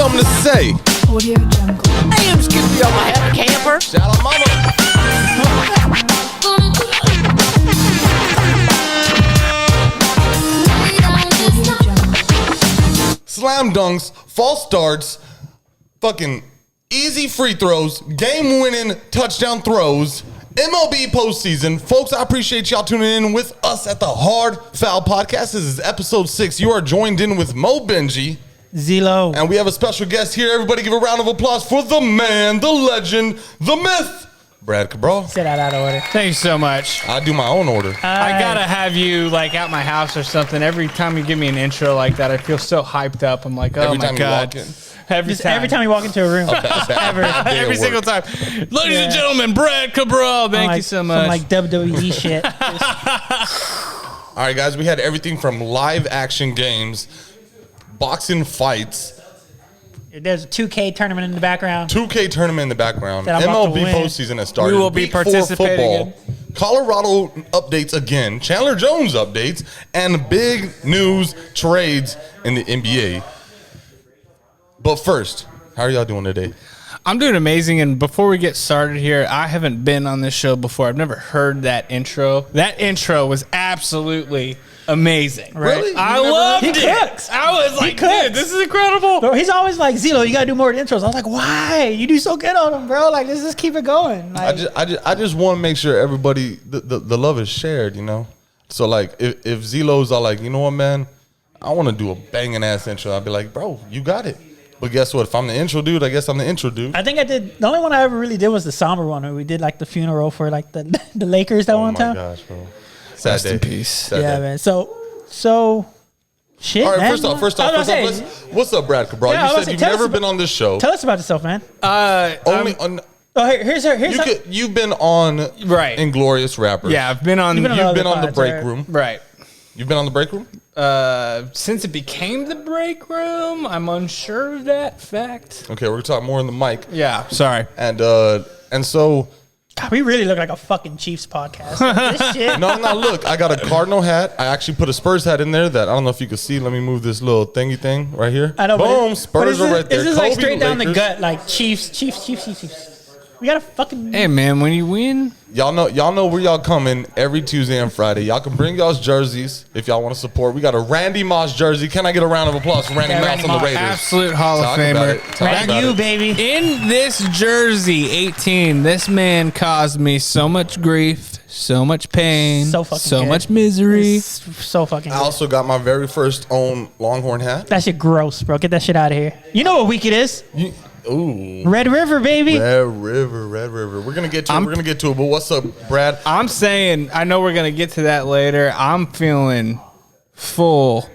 Something to say. Audio Jungle. Hey, I'm Skippy on my happy camper. Shout out, mama. Slam dunks, false starts, fucking easy free throws, game-winning touchdown throws, MLB postseason. Folks, I appreciate y'all tuning in with us at the Hard Foul Podcast. This is episode 6. You are joined in with Mo Benji. Zelo. And we have a special guest here. Everybody give a round of applause for the man, the legend, the myth, Brad Cabral. Say that out of order. Thank you so much. I do my own order. I gotta have you like at my house or something. Every time you give me an intro like that, I feel so hyped up. I'm like, oh Every my time god. you walk in. Every time you walk into a room. every single time. Ladies and gentlemen, Brad Cabral. Thank you so much. Some like WWE shit. All right, guys, we had everything from live action games, boxing fights, There's a 2K tournament in the background. 2K tournament in the background, That I'm about to MLB win. postseason has started. We will be Week 4 participating football. Colorado updates again, Chandler Jones updates, and big news trades in the NBA. But first, how are y'all doing today? I'm doing amazing. And before we get started here, I haven't been on this show before. I've never heard that intro. That intro was absolutely amazing. Really? I loved He it. cooks. I was like, cooks. dude, this is incredible. Bro, he's always like, Zelo, you gotta do more intros. I was like, why? You do so good on them, bro. Like, let's just keep it going. Like, I just want to make sure everybody the love is shared, you know. So like if Zelo's all like, you know what, man, I want to do a banging ass intro. I'd be like, bro, you got it. But guess what? If I'm the intro dude, I guess I'm the intro dude. I think I did. The only one I ever really did was the somber one where we did like the funeral for like the Lakers that one time. Oh my gosh, bro. Sad Rest day. in peace. Sad Yeah, day. man. So shit. All right, man. first off, I was gonna say, what's up, Brad Cabral? Yeah, I was You gonna said say, you've tell us never about- been on this show. tell us about yourself, man. Only on. Here's You've been on Right. Inglorious Rappers. Yeah, I've been on. You've been You've on been on the pods, break right? room. Right. You've been on the break room. Since it became the break room, I'm unsure of that fact. Okay, we're gonna talk more on the mic. Yeah, sorry. And so God, we really look like a fucking Chiefs podcast. Like, this shit. no. Look, I got a Cardinal hat. I actually put a Spurs hat in there that I don't know if you can see. Let me move this little thingy thing right here. I know. Boom, but Spurs are right there. Is this like Kobe, straight down the Lakers. gut, like Chiefs? We gotta fucking. Hey man, when you win, Y'all know where y'all coming every Tuesday and Friday. Y'all can bring y'all's jerseys if y'all want to support. We got a Randy Moss jersey. Can I get a round of applause for Randy Yeah, Moss Randy on the Moss. Raiders? absolute Hall of Talk about Famer. it. Talk Brand about new, it. baby. In this jersey, 18, this man caused me so much grief, so much pain, So fucking good. much misery. It's so fucking. I Good. also got my very first own Longhorn hat. That shit gross, bro. Get that shit out of here. You know what week it is? Ooh. Red River, baby. Red River. We're gonna get to it. But what's up, Brad? I'm saying, I know we're going to get to that later. I'm feeling full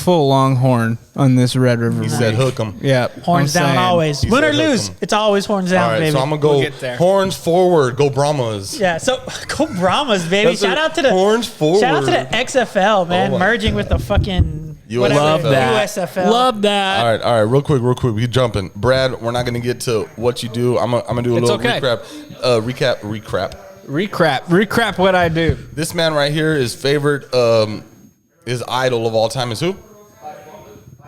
Longhorn on this Red River. He said hook 'em. Yeah. Horns I'm down saying. always. He Win or said hook lose, 'em. it's always horns down, All right, baby. so I'm gonna go We'll get there. horns forward. Go Brahmas. Yeah, so go Brahmas, baby. That's Shout a out to the horns forward. Shout out to the XFL, man, Oh my merging with the fucking USFL. whatever, Love that. USFL. Love that. All right, real quick. We jumping. Brad, we're not gonna get to what you do. I'm gonna do a It's little okay. recap. Recap what I do. This man right here, his favorite, his idol of all time is who?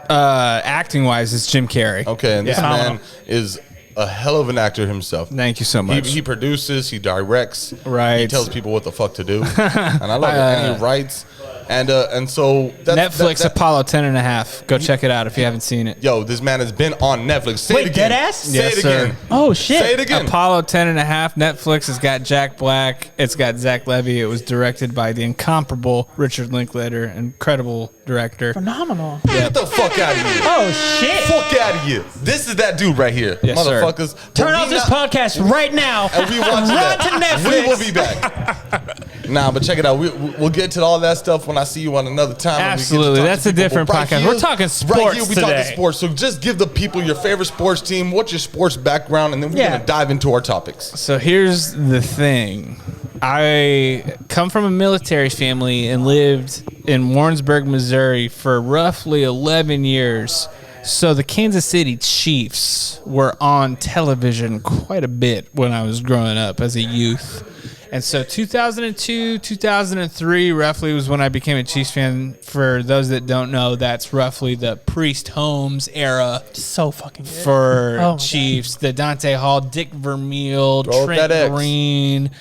Acting wise, it's Jim Carrey. Okay, and this Yeah. man is a hell of an actor himself. Thank you so much. He produces, he directs, Right. He tells people what the fuck to do, and I love it. And he writes, and so that's, Netflix Apollo 10.5. Go check it out if you haven't seen it. Yo, this man has been on Netflix. Say Wait, it again. deadass? Say Yes, it sir. again. Oh shit. Say it again. Apollo 10.5. Netflix has got Jack Black. It's got Zach Levy. It was directed by the incomparable Richard Linklater, incredible director. Phenomenal. Get the fuck out of here. Oh shit. Fuck out of here. This is that dude right here. Yes, sir. Motherfuckers. Turn But off we this not- podcast right now. And we watch Run that. to Netflix. We will be back. Nah, but check it out. We'll get to all that stuff when I see you on another time. and we get to Absolutely. talk to That's a people. different But right podcast. here- We're talking Right sports here, we today. talking sports. So just give the people your favorite sports team. What's your sports background? And then we're Yeah. going to dive into our topics. So here's the thing. I come from a military family and lived in Warrensburg, Missouri for roughly 11 years. So the Kansas City Chiefs were on television quite a bit when I was growing up as a youth. And so 2002, 2003 roughly was when I became a Chiefs fan. For those that don't know, that's roughly the Priest Holmes era So fucking good. for Oh my Chiefs. The Dante Hall, Dick Vermeil, Throw up that Trent X. Green,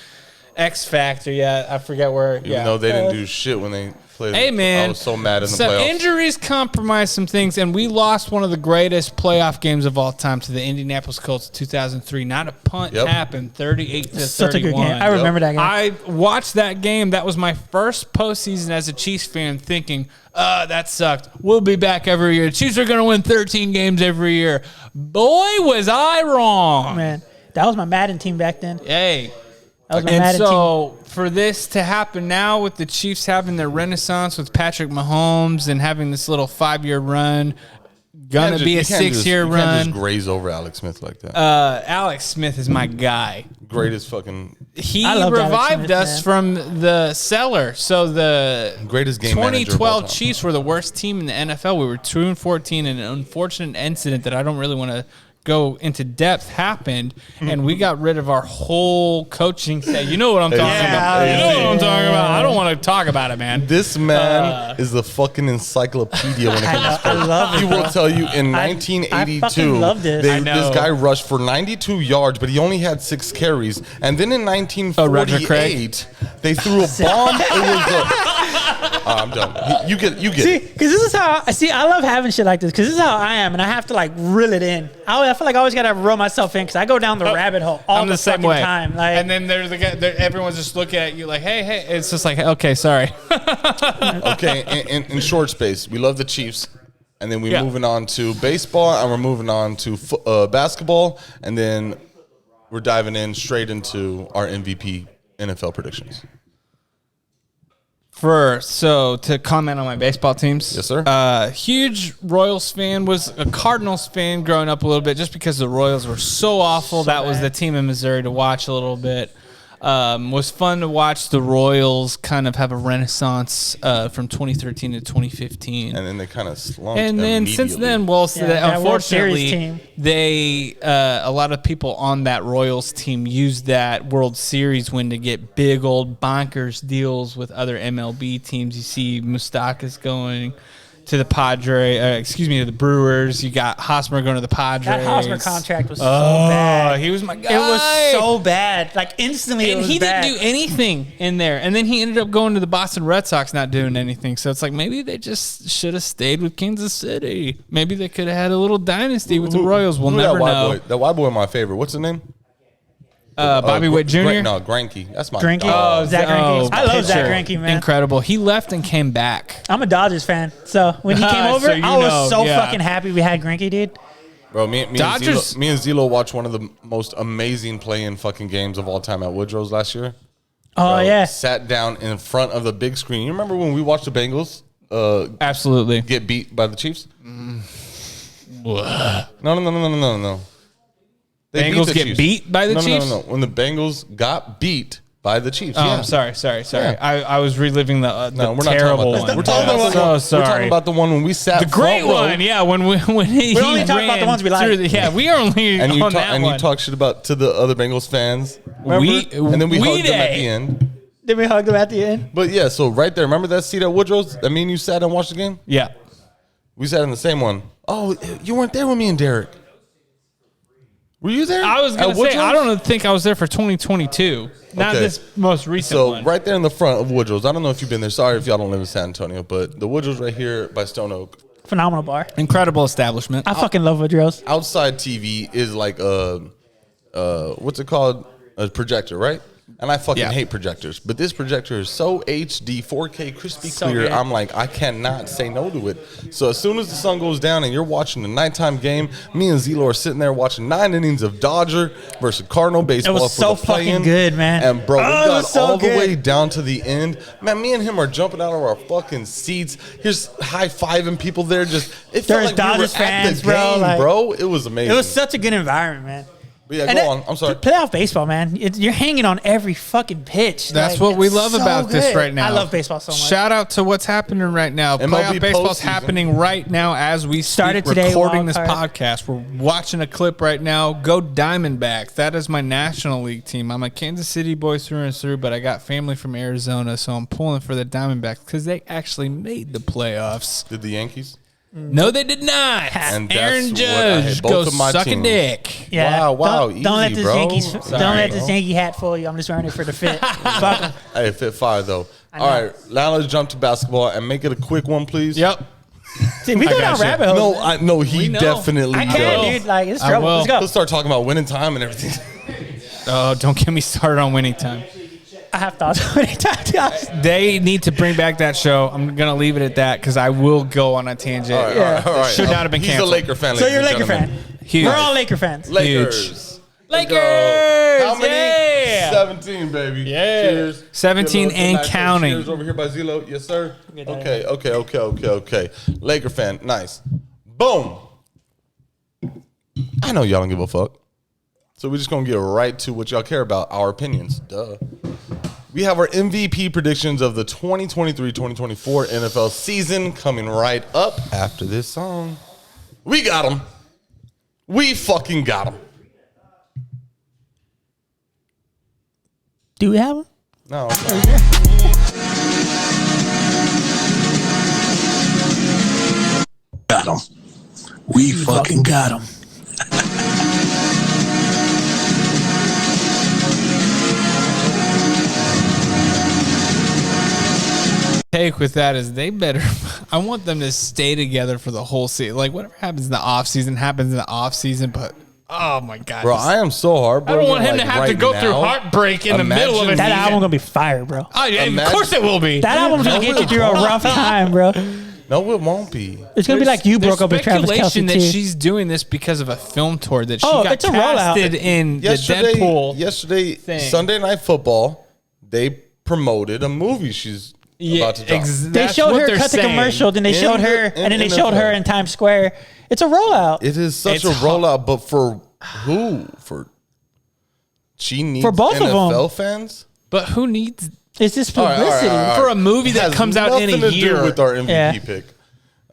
X Factor. Yeah, I forget where. Even though they didn't do shit when they played. Hey, man. I was so mad in the some playoffs. injuries compromised some things, and we lost one of the greatest playoff games of all time to the Indianapolis Colts in 2003. Not a punt Yep. happened, 38 to 31. Such a good game. I remember that game. I watched that game. That was my first postseason as a Chiefs fan thinking, that sucked. We'll be back every year. Chiefs are going to win 13 games every year. Boy, was I wrong. Man, that was my Madden team back then. Hey. That was my And Madden so for this to happen now with the Chiefs having their renaissance with Patrick Mahomes and having this little 5-year run, gonna be a 6-year You can't run. just graze over Alex Smith like that. Alex Smith is my guy. Greatest fucking He I loved Alex revived Smith, us from the cellar. So the greatest game manager of all 2012 time. Chiefs were the worst team in the NFL. We were 2-14, and an unfortunate incident that I don't really want to go into depth happened, and we got rid of our whole coaching staff. You know what I'm talking about. You know what I'm talking about. I don't want to talk about it, man. This man is the fucking encyclopedia when it comes to sports. I love it, He will bro. tell you in I 1982, fucking love this. I know. this guy rushed for 92 yards, but he only had 6 carries. And then in Roger Craig. 1948, they threw a bomb. It was I'm done. You get See, it. because this is how I love having shit like this. Because this is how I am, and I have to like reel it in. I feel like I always gotta reel myself in because I go down the rabbit hole all I'm the same fucking way. time. Like, And then there's the guy. Everyone's just looking at you like, "Hey, hey." It's just like, "Okay, sorry." Okay, in short space, we love the Chiefs. And then we're Yeah. moving on to baseball, and we're moving on to basketball, and then we're diving in straight into our MVP NFL predictions. So to comment on my baseball teams, Yes, sir. Huge Royals fan, was a Cardinals fan growing up a little bit, just because the Royals were so awful. That was the team in Missouri to watch a little bit. Was fun to watch the Royals kind of have a renaissance from 2013 to 2015. And then they kind of slumped. And then since immediately. then, well, Yeah, that World Series unfortunately, team. they a lot of people on that Royals team used that World Series win to get big old bonkers deals with other MLB teams. You see Moustakas going to the to the Brewers. You got Hosmer going to the Padres. that Hosmer contract was so bad. He was my guy. It was so bad. Like instantly, it And was he bad. didn't do anything in there. And then he ended up going to the Boston Red Sox, not doing anything. So it's like maybe they just should have stayed with Kansas City. Maybe they could have had a little dynasty with the Royals. We'll Who never that white know. boy? That white boy, my favorite. What's his name? Bobby Witt Jr. No, Greinke. That's my Grinke? dog. Zach Greinke. I love Zach pitcher. Greinke, man. Incredible. He left and came back. I'm a Dodgers fan, so when he came over, So you I was know, so yeah. fucking happy we had Greinke, dude. Bro, me Dodgers- and Zelo watched one of the most amazing play-in fucking games of all time at Woodrow's last year. Oh Bro, yeah, Sat down in front of the big screen. You remember when we watched the Bengals Absolutely. get beat by the Chiefs? No. They beat Bengals the get Chiefs. beat by the Chiefs? No. When the Bengals got beat by the Chiefs. Oh, yeah. I'm sorry. Yeah. I was reliving the No, we're not terrible talking about that. one. We're talking about, so we're sorry. talking about the one when we sat the great front row, one, yeah. When he only talk about the ran ones we like. through yeah, we are only and you on talk, that and one. you talk shit about to the other Bengals fans. Remember? And then we we hugged them at day. the end. did we hug him at the end? But yeah, so right there, remember that seat at Woodrow's? I mean, you sat and watched the game. Yeah. We sat in the same one. Oh, you weren't there with me and Derek. Were you there? I was At gonna say Woodrow's? I don't think I was there for 2022, not Okay. this most recent So one. right there in the front of Woodrow's. I don't know if you've been there. Sorry if y'all don't live in San Antonio, but the Woodrow's right here by Stone Oak. Phenomenal bar. Incredible establishment. I fucking love Woodrow's. Outside TV is like what's it called? A projector, right? And I fucking Yeah. hate projectors. But this projector is so HD, 4K, crispy So clear. good. I'm like, I cannot say no to it. So as soon as the sun goes down and you're watching the nighttime game, me and Zelo are sitting there watching 9 innings of Dodger versus Cardinal baseball. It was for so the play-in. fucking good, man. And bro, we Oh, it got was so all the good. way down to the end. Man, me and him are jumping out of our fucking seats. Here's high-fiving people there. Just it felt There's like Dodgers we were at fans, the bro, game, like- bro. It was amazing. It was such a good environment, man. But yeah, And go on. I'm sorry. Playoff baseball, man. You're hanging on every fucking pitch. That's Like, what we it's love so about this good. right now. I love baseball so much. Shout out to what's happening right now. MLB Playoff baseball's postseason. happening right now as we Started speak, today, recording wild this card. podcast. We're watching a clip right now. Go Diamondbacks. That is my National League team. I'm a Kansas City boy through and through, but I got family from Arizona, so I'm pulling for the Diamondbacks because they actually made the playoffs. Did the Yankees? No, they did not. And that's Aaron what I Judge hate. Both goes of my suck a teams. dick. Yeah. Wow, Don't let easy, this bro. Yankees. Sorry, Don't let bro. this Yankee hat fool you. I'm just wearing it for the fit. Fuck 'em. Hey, fit fire though. know. All right, now let's jump to basketball and make it a quick one, please. Yep. See, we go down gotcha. rabbit holes. No, I know he We know. definitely I does. can't, dude. Like it's I trouble. will. Let's go. Let's start talking about winning time and everything. Oh, don't get me started on winning time. I have thoughts many times. They need to bring back that show. I'm going to leave it at that because I will go on a tangent. All right, Yeah. all right. Should not have been He's canceled. a Laker fan. So ladies you're a and Laker fan. gentlemen. Huge. We're all Laker fans. Lakers. Lakers! How many? Yeah. 17, baby. Yeah. Cheers. 17 Good and luck tonight. counting. Cheers over here by Zelo. Yes, sir. Get that. Okay. Laker fan. Nice. Boom. I know y'all don't give a fuck. So we're just going to get right to what y'all care about, our opinions. Duh. We have our MVP predictions of the 2023-2024 NFL season coming right up after this song. We got them. We fucking got them. Do we have them? No. Got him. We fucking got him. Take with that is they better. I want them to stay together for the whole season. Like whatever happens in the off season happens in the off season. But oh my god, Bro, I am so I heartbroken. don't want him like, to have to right go through now. heartbreak in the middle of Imagine it. That album gonna be fire, bro. Oh, yeah, of Imagine- course it will be. That album's gonna get you through a rough time, bro. No, it won't be. It's gonna be like you There's broke up with Travis speculation Kelce that too. she's doing this because of a film tour that she Oh, got it's a rollout. casted in the Yesterday, Deadpool. thing. Sunday Night Football, they promoted a movie she's about to drop. They That's showed what her they're cut the saying. commercial, then they In showed the- her, in and then they showed NFL. her in Times Square. It's a rollout. It is such It's a hot. rollout, but for who? She needs For both of NFL them. fans? But who needs It's just All right, publicity. all right. for a movie It that has comes out in a nothing to do year? with our MVP Yeah. pick.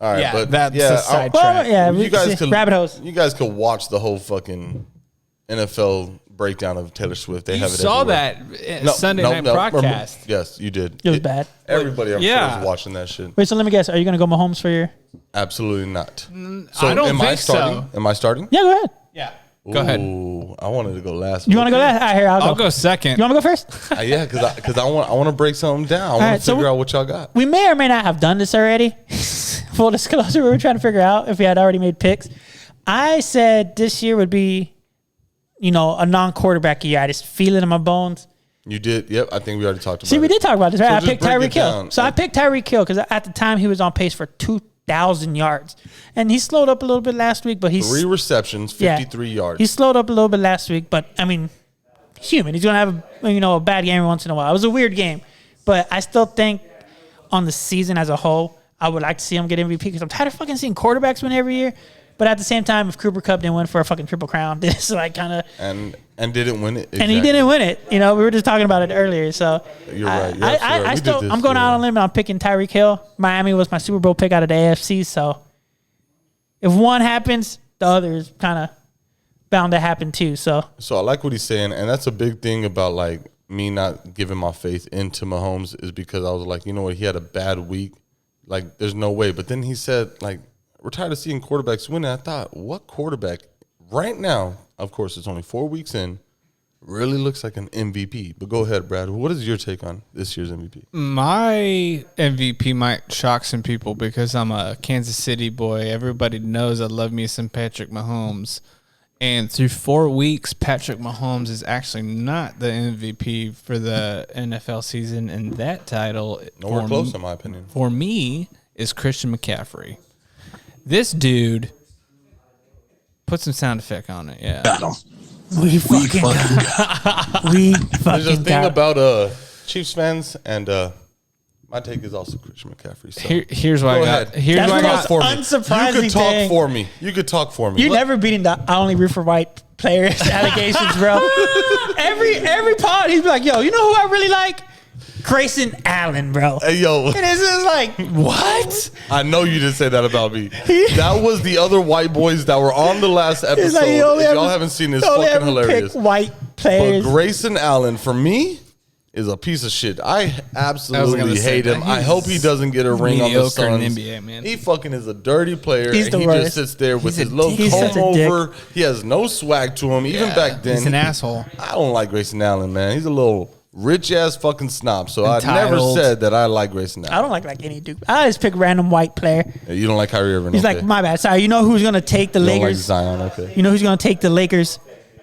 All right, Yeah, but that's yeah, a sidetrack. Well, yeah, you guys could rabbit hose. You guys could watch the whole fucking NFL breakdown of Taylor Swift. They You have it. saw everywhere. that Sunday night broadcast. Yes, you did. It was bad. Everybody, I'm Yeah. sure, is watching that shit. Wait, so let me guess. Are you gonna go Mahomes for your? Absolutely not. I don't am I think so. starting? Am I starting? Yeah, go ahead. Yeah. Go ahead. Ooh, I wanted to go last. You want to go last? All right, here, I'll go second. You want to go first? Yeah, because I want to break something down. I want right, to so figure out what y'all got. We may or may not have done this already. Full disclosure, we were trying to figure out if we had already made picks. I said this year would be, a non-quarterback year. I just feel it in my bones. You did. Yep. I think we already talked about. See, we it. did talk about this, right? So I just picked break it Tyreek Hill. down. So I picked Tyreek Hill because at the time he was on pace for 2,000 yards, and he slowed up a little bit last week. But he's 3 receptions, 53 yards. He slowed up a little bit last week, but I mean, he's human. He's gonna have a bad game every once in a while. It was a weird game, but I still think on the season as a whole, I would like to see him get MVP because I'm tired of fucking seeing quarterbacks win every year. But at the same time, if Cooper Kupp didn't win for a fucking triple crown, this like kind of and didn't win it. and he didn't win it. We were just talking about it earlier. So You're right. You're I absolutely right. We did still this, I'm going yeah. out on a limb. And I'm picking Tyreek Hill. Miami was my Super Bowl pick out of the AFC. So if one happens, the other is kind of bound to happen too. So So I like what he's saying, and that's a big thing about like me not giving my faith into Mahomes is because I was like, you know what, he had a bad week. Like, there's no way. But then he said, like, we're tired of seeing quarterbacks win. And I thought, what quarterback right now, of course, it's only 4 weeks in, really looks like an MVP. But go ahead, Brad. What is your take on this year's MVP? My MVP might shock some people because I'm a Kansas City boy. Everybody knows I love me some Patrick Mahomes. And through 4 weeks, Patrick Mahomes is actually not the MVP for the NFL season. And that title, Nowhere close, in my opinion. for me, is Christian McCaffrey. This dude, put some sound effect on it, yeah. Got him. we fucking got got him. we There's a fucking thing got about Chiefs fans and My take is also Christian McCaffrey. So. Here's what Go I got. ahead. Here's That's what I the got. most unsurprising You could talk thing. for me. You could talk for me. You're never beating the I only root for white players allegations, bro. every pod, he's like, yo, you know who I really like? Grayson Allen, bro. Hey, yo. And it's just like, what? I know you didn't say that about me. That was the other white boys that were on the last episode. It's like, If y'all haven't seen this, fucking hilarious. Pick white But players. Grayson Allen, for me, is a piece of shit. I absolutely gonna say hate that. him. I hope he doesn't get a ring on the mediocre in Suns. the NBA, man. He fucking is a dirty player. He's and the he worst. just sits there with He's his a little dick. He's such a comb dick. over. He has no swag to him. Even back then, He's an asshole. I don't like Grayson Allen, man. He's a little rich ass fucking snob. So I never Entitled. said that I like Grayson I Allen. don't like any Duke. I just pick a random white player. You don't like Kyrie Irving. He's okay. like, my bad. Sorry. You know who's gonna take the You don't like Lakers? Zion, okay. You know who's gonna take the Lakers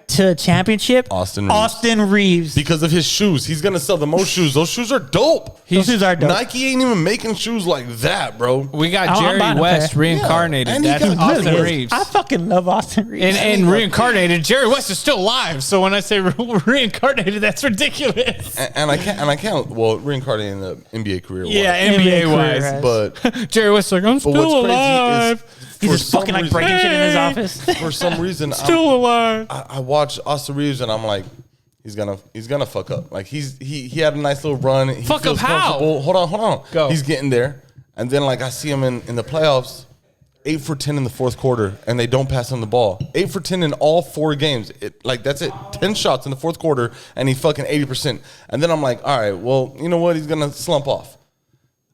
to a championship? Austin Reeves. Austin Reeves. Because of his shoes. He's going to sell the most shoes. Those shoes are dope. Those shoes are dope. Nike ain't even making shoes like that, bro. We got I'm Jerry buying a West pair. reincarnated. Yeah, and he That's got- Austin Really is. Reeves. I fucking love Austin Reeves. And reincarnated, Jerry West is still alive. So when I say reincarnated, that's ridiculous. And I can't, well, reincarnating the NBA career. Yeah, NBA NBA wise. career, But Jerry West's like, I'm But still what's alive. crazy is He's for just some fucking like reason- breaking shit in his office. For some reason, Still alive. I watch Austin Reeves and I'm like, he's gonna fuck up. Like he had a nice little run. He Fuck feels up how? comfortable. Hold on. Go. He's getting there, and then like I see him in the playoffs, 8 for 10 in the fourth quarter, and they don't pass him the ball. 8 for 10 in all 4 games. That's it. 10 shots in the fourth quarter, and he fucking 80%. And then I'm like, all right, well, you know what? He's gonna slump off.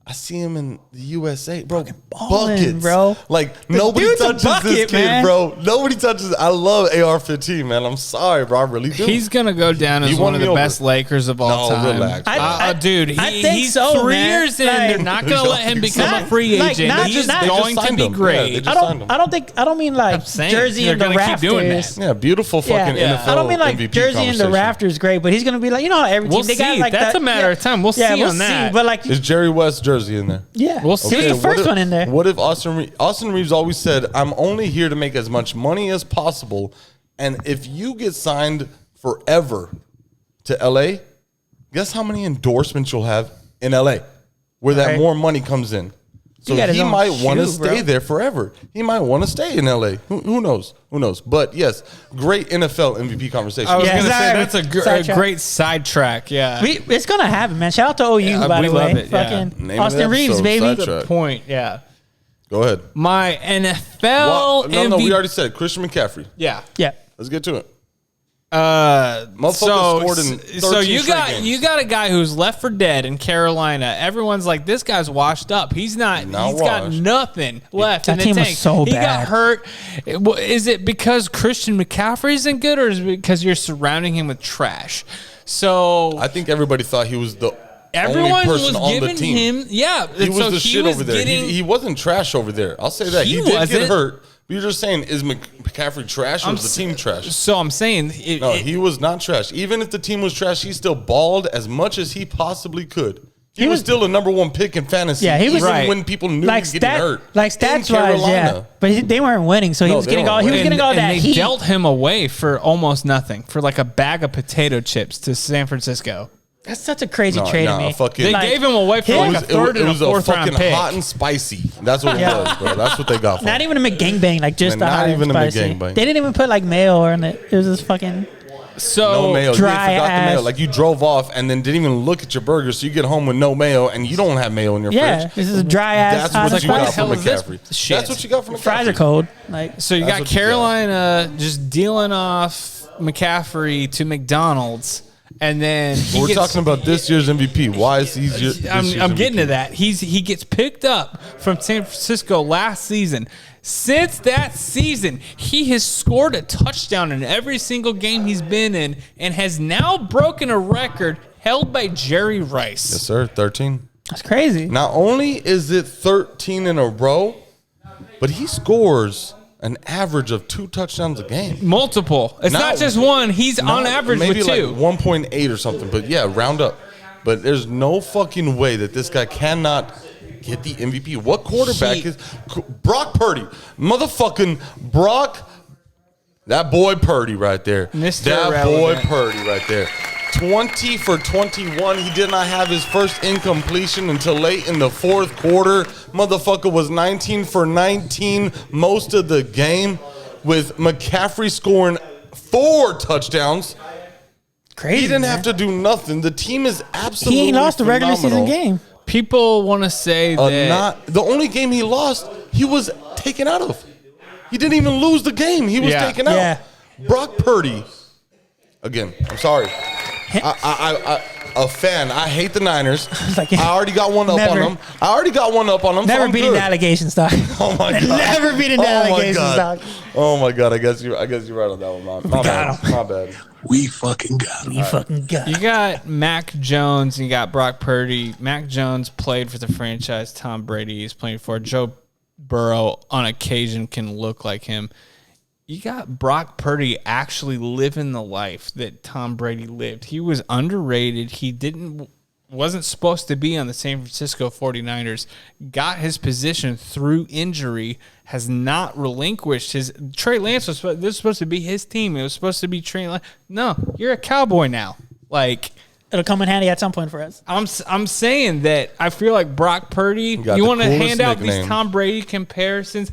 I see him in the USA, bro. ballin', Buckets, bro. Like The nobody dude's a touches this bucket, kid, man. bro. Nobody touches. I love AR-15, man. I'm sorry, bro. I really do. He's gonna go down as You one won of me the over. best Lakers of all No, time. relax. Dude, I think he's so, 3 man. years in. Like- They're not gonna let him become Not- a free like, agent. not- He's not- going to signed be him. Yeah, great. they just signed him. I don't mean like I'm saying, jersey they're in the gonna keep doing rafters. that. Yeah, beautiful fucking NFL. I don't mean like MVP jersey in the conversation. rafters great, but he's gonna be like, you know how every team We'll they got see. like That's that, a matter of time. We'll see on that. But like, Is Jerry West jersey in there? yeah, We'll see. He was the what first if- one in there. What if Austin Reeves always said, "I'm only here to make as much money as possible," and if you get signed forever to LA, guess how many endorsements you'll have in LA, where that Right. more money comes in. So He got his he own might want to shoe, stay bro. there forever. He might want to stay in LA. Who knows? Who knows? But yes, great NFL MVP conversation. I was Yeah, gonna say sorry. that's a Sidetrack. great sidetrack. Yeah, It's gonna happen, man. Shout out to OU, by we the way. love it, yeah. Fucking Name of Austin the Reeves, episode, baby. sidetrack. point. Yeah, Go ahead. my NFL Well, MVP. no, we already said Christian McCaffrey. Yeah. Yeah. Let's get to it. So scored in 13 you straight got games. you got a guy who's left for dead in Carolina. Everyone's like, this guy's washed up. He's not. Not He's got washed. nothing left That in the team was tank. so he bad. got hurt. Is it because Christian McCaffrey isn't good, or is it because you're surrounding him with trash? So I think everybody thought he was the everyone only person was on the giving team. him. Yeah, He was so the shit over there. getting- He wasn't trash over there. I'll say that. He He did wasn't. get hurt. But you're just saying, is McCaffrey trash or was the team trash? So I'm saying, No, he was not trash. Even if the team was trash, he still balled as much as he possibly could. He was still a #1 pick in fantasy. Yeah, he was- even Right. when people knew Like he was getting hurt. like In stats wise, yeah. Carolina. But they weren't winning, so he No, was they getting weren't all he was winning. getting all that they heat. dealt him away for almost nothing, for like a bag of potato chips to San Francisco. That's such a crazy trade to me. fucking, They Like, gave him away for him- like a third and a fourth round fucking pick. hot and spicy. That's what it Yeah. was, bro. That's what they got for Not him. even a McGangbang, like just Man, the not hot even and a spicy. McGangbang. They didn't even put like mayo on it. It was just fucking. So No mayo. Dry You forgot the mayo. ass. Like you drove off and then didn't even look at your burger, so you get home with no mayo and you don't have mayo in your Yeah, fridge. this is a dry ass. That's hot what and you got spicy. from hell is this McCaffrey. shit? That's what you got from McCaffrey. Fries are cold. Like So you That's got what you got. Carolina just dealing off McCaffrey to McDonald's, and then We're talking about this year's MVP. Why is he? I'm getting to that. He gets picked up from San Francisco last season. Since that season, he has scored a touchdown in every single game he's been in, and has now broken a record held by Jerry Rice. Yes, sir. 13. that's crazy. Not only is it 13 in a row, but he scores an average of 2 touchdowns a game. Multiple. It's not just one. He's on average maybe with two. like 1.8 or something. But yeah, round up. But there's no fucking way that this guy cannot get the MVP. What quarterback is Brock Purdy? Motherfucking Brock. That boy Purdy right there. Mr. That boy Irrelevant. Purdy right there. 20 for 21. He did not have his first incompletion until late in the fourth quarter. Motherfucker was 19 for 19 most of the game, with McCaffrey scoring 4 touchdowns. Crazy. He didn't man. have to do nothing. The team is absolutely He ain't lost the regular phenomenal. season game. People want to say that Not the only game he lost, he was taken out of. He didn't even lose the game. He was Yeah. taken out. Yeah. Brock Purdy. Again, I'm sorry. A fan. I hate the Niners. Like, I already got one up never- on them. Never so I'm beating good. the allegations, dog. Oh my god. Never beating the allegations, dog. Oh my god. I guess you're right on that one. My bad. Got him. My bad. We fucking got him. You fucking got you got Mac Jones and you got Brock Purdy. Mac Jones played for the franchise Tom Brady is playing for. Joe Burrow on occasion can look like him. You got Brock Purdy actually living the life that Tom Brady lived. He was underrated. He wasn't supposed to be on the San Francisco 49ers. Got his position through injury. Has not relinquished his. Trey Lance this was supposed to be his team. It was supposed to be Trey Lance. No, you're a Cowboy now. Like, It'll come in handy at some point for us. I'm saying that I feel like Brock Purdy. got You the want to coolest hand out nickname. these Tom Brady comparisons.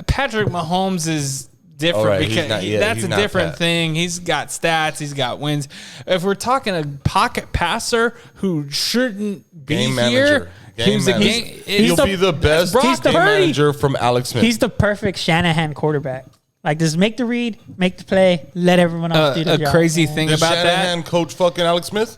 Patrick Mahomes is different All right, he's because not- yeah, that's he's a not different that. thing. He's got stats. He's got wins. If we're talking a pocket passer who shouldn't be Game here, manager. Game he's a manager. game. He'll the- be the best Brock game Purdy. manager from Alex Smith. He's the perfect Shanahan quarterback. Like, just make the read, make the play, let everyone else do the a job. crazy thing Did about Shanahan coach fucking Alex Smith?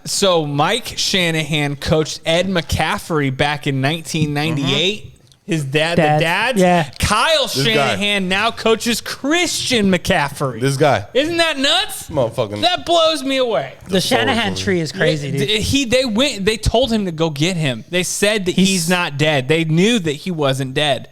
So Mike Shanahan coached Ed McCaffrey back in 1998. His dad, the dad. Yeah. Kyle guy. Shanahan now coaches Christian McCaffrey. This guy. Isn't that nuts? Motherfucking. That blows me away. The Shanahan tree is crazy, dude. They told him to go get him. They said that he's not dead. They knew that he wasn't dead.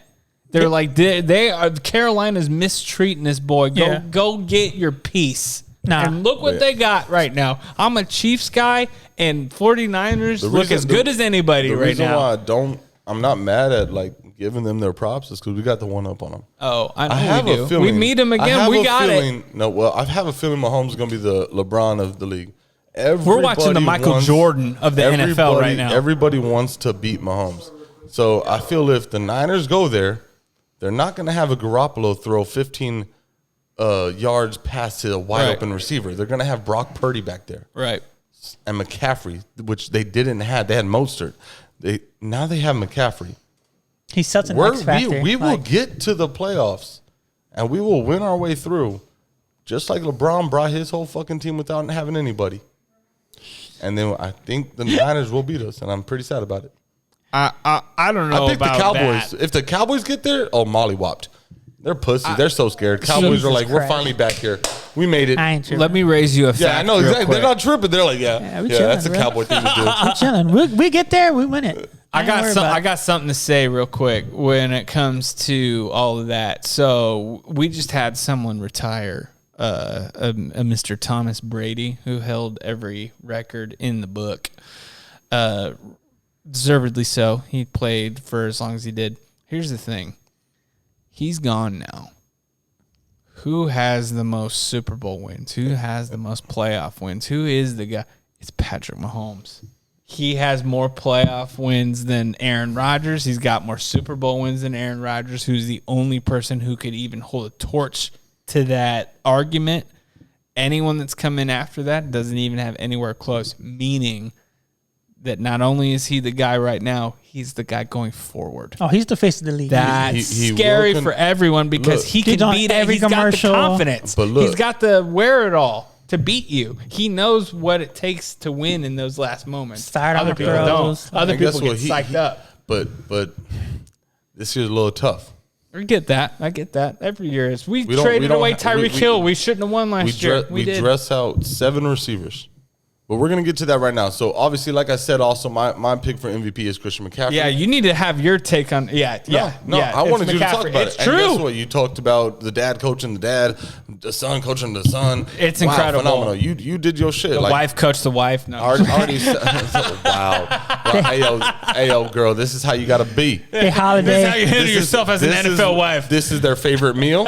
They're like, they are, Carolina's mistreating this boy. Go get your piece. Nah. And look what they got right now. I'm a Chiefs guy, and 49ers look as good as anybody the right reason now. why I'm not mad at like giving them their props is because we got the one up on them. Oh, I know I have we do. a feeling We meet him I again. have We a got feeling, it. No, well, I have a feeling Mahomes is going to be the LeBron of the league. We're watching the Michael Jordan of the NFL right now. Everybody wants to beat Mahomes. So I feel if the Niners go there, they're not going to have a Garoppolo throw 15 yards past to a wide open receiver. They're going to have Brock Purdy back there. Right. And McCaffrey, which they didn't have. They had Mostert. Now they have McCaffrey. He's such an X factor. We will Like, get to the playoffs, and we will win our way through, just like LeBron brought his whole fucking team without having anybody. And then I think the Niners will beat us, and I'm pretty sad about it. I don't know I picked the about Cowboys. that. If the Cowboys get there, mollywopped. They're pussy. They're so scared. Cowboys are Jesus like, we're Christ. finally back here. We made it. I ain't tripping. Let me raise you a fact. Yeah, I know real exactly. quick. They're not tripping. They're like, yeah, we chilling, that's a bro. Cowboy thing to do. We're chilling. We get there, we win it. I ain't worried about it. got something to say real quick when it comes to all of that. So we just had someone retire, a Mr. Thomas Brady, who held every record in the book. Deservedly so. He played for as long as he did. Here's the thing. He's gone now. Who has the most Super Bowl wins? Who has the most playoff wins? Who is the guy? It's Patrick Mahomes. He has more playoff wins than Aaron Rodgers. He's got more Super Bowl wins than Aaron Rodgers, who's the only person who could even hold a torch to that argument. Anyone that's come in after that doesn't even have anywhere close, meaning that not only is he the guy right now, he's the guy going forward. Oh, he's the face of the league. That's He scary will for everyone because look. he Dude's can on beat it. every He's got the commercial. confidence. But look. He's got the wherewithal to beat you. He knows what it takes to win in those last moments. Sidearm Other people throws. don't. Other And guess people what? get psyched up. But this year's a little tough. I get that. Every year is. We don't- traded we don't away ha- Tyreek we- Hill. We shouldn't have won last year. We did. dress out 7 receivers. But we're going to get to that right now. So, obviously, like I said, also, my pick for MVP is Christian McCaffrey. Yeah, you need to have your take on. Yeah. No, I it's wanted you to talk McCaffrey. about It's it. true. And guess what? You talked about the dad coaching the dad, the son coaching the son. It's Wow, incredible. Phenomenal. You did your shit. The wife coached the wife. No. Already wow. Hey, yo, girl, this is how you got to be. Hey, Holiday. This is how you handle This is- yourself as an this is- NFL wife. This is their favorite meal.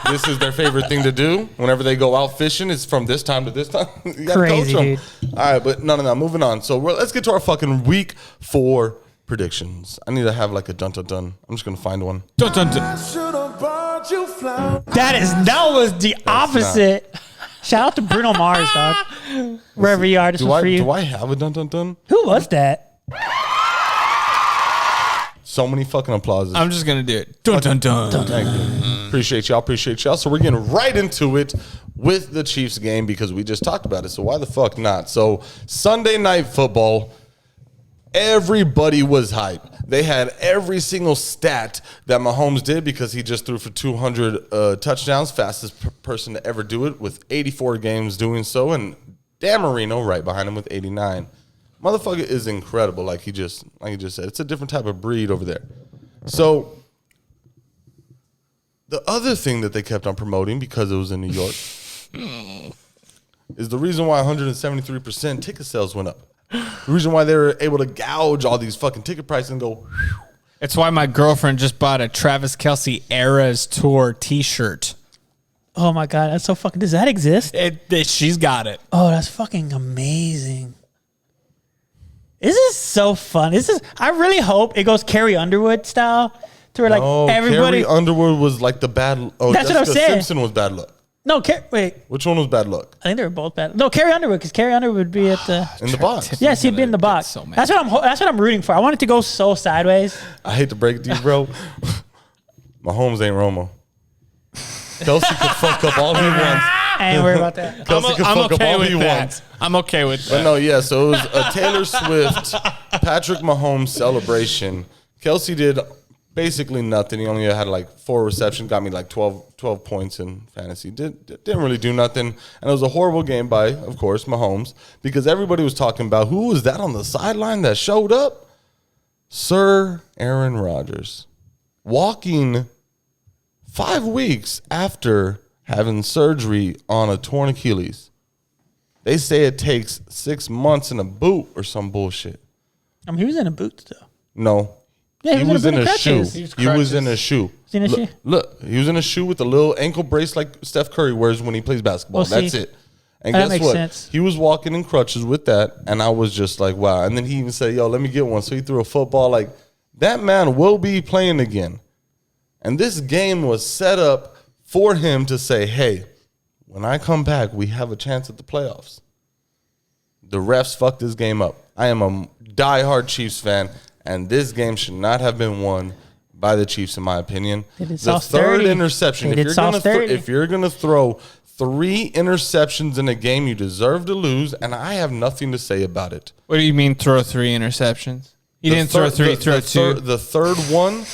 This is their favorite thing to do whenever they go out fishing. It's from this time to this time. You gotta Crazy, coach 'em. dude. All right, but no. Moving on. So let's get to our fucking week 4 predictions. I need to have like a dun dun dun. I'm just gonna find one. Dun, dun, dun. That was the opposite. Shout out to Bruno Mars, dog. Wherever you are, this was for you. Do I have a dun dun dun? Who was that? So many fucking applauses. I'm just going to do it. Dun, dun, dun. Thank you. Appreciate y'all. So we're getting right into it with the Chiefs game because we just talked about it. So why the fuck not? So Sunday Night Football, everybody was hype. They had every single stat that Mahomes did because he just threw for 200 touchdowns, fastest person to ever do it with 84 games doing so, and Dan Marino right behind him with 89. Motherfucker is incredible, like he just said. It's a different type of breed over there. So the other thing that they kept on promoting because it was in New York is the reason why 173% ticket sales went up. The reason why they were able to gouge all these fucking ticket prices and go. It's why my girlfriend just bought a Travis Kelce Eras Tour t-shirt. Oh my God, that's so fucking. Does that exist? She's got it. Oh, that's fucking amazing. This is so fun. I really hope it goes Carrie Underwood style to where like everybody. Carrie Underwood was like the bad. Oh, That's what I'm saying. Simpson was bad luck. No, wait. Which one was bad luck? I think they were both bad. No, Carrie Underwood, because Carrie Underwood would be at the in the box. Yes, he'd be in the box. So mad. That's what I'm rooting for. I want it to go so sideways. I hate to break it to you, bro. Mahomes ain't Romo. Kelsey could fuck up all he wants. I ain't worried about that. Kelsey could fuck up all he wants. I'm okay with that. But no, yeah. So it was a Taylor Swift, Patrick Mahomes celebration. Kelsey did basically nothing. He only had like 4 receptions, got me like 12 points in fantasy. Didn't really do nothing. And it was a horrible game by, of course, Mahomes, because everybody was talking about who was that on the sideline that showed up? Sir Aaron Rodgers. Walking 5 weeks after having surgery on a torn Achilles. They say it takes 6 months in a boot or some bullshit. I mean, he was in a boot still. No. Yeah, he was in a shoe. crutches. He was in a shoe. Was he in a shoe? Look, he was in a shoe with a little ankle brace like Steph Curry wears when he plays basketball. Well, That's see, it. And that guess makes what? sense. He was walking in crutches with that, and I was just like, wow. And then he even said, yo, let me get one. So he threw a football. Like, that man will be playing again. And this game was set up for him to say, hey, when I come back, we have a chance at the playoffs. The refs fucked this game up. I am a diehard Chiefs fan, and this game should not have been won by the Chiefs, in my opinion. The third interception. If you're gonna throw 3 interceptions in a game, you deserve to lose, and I have nothing to say about it. What do you mean throw 3 interceptions? You didn't throw 3, throw 2. The third one,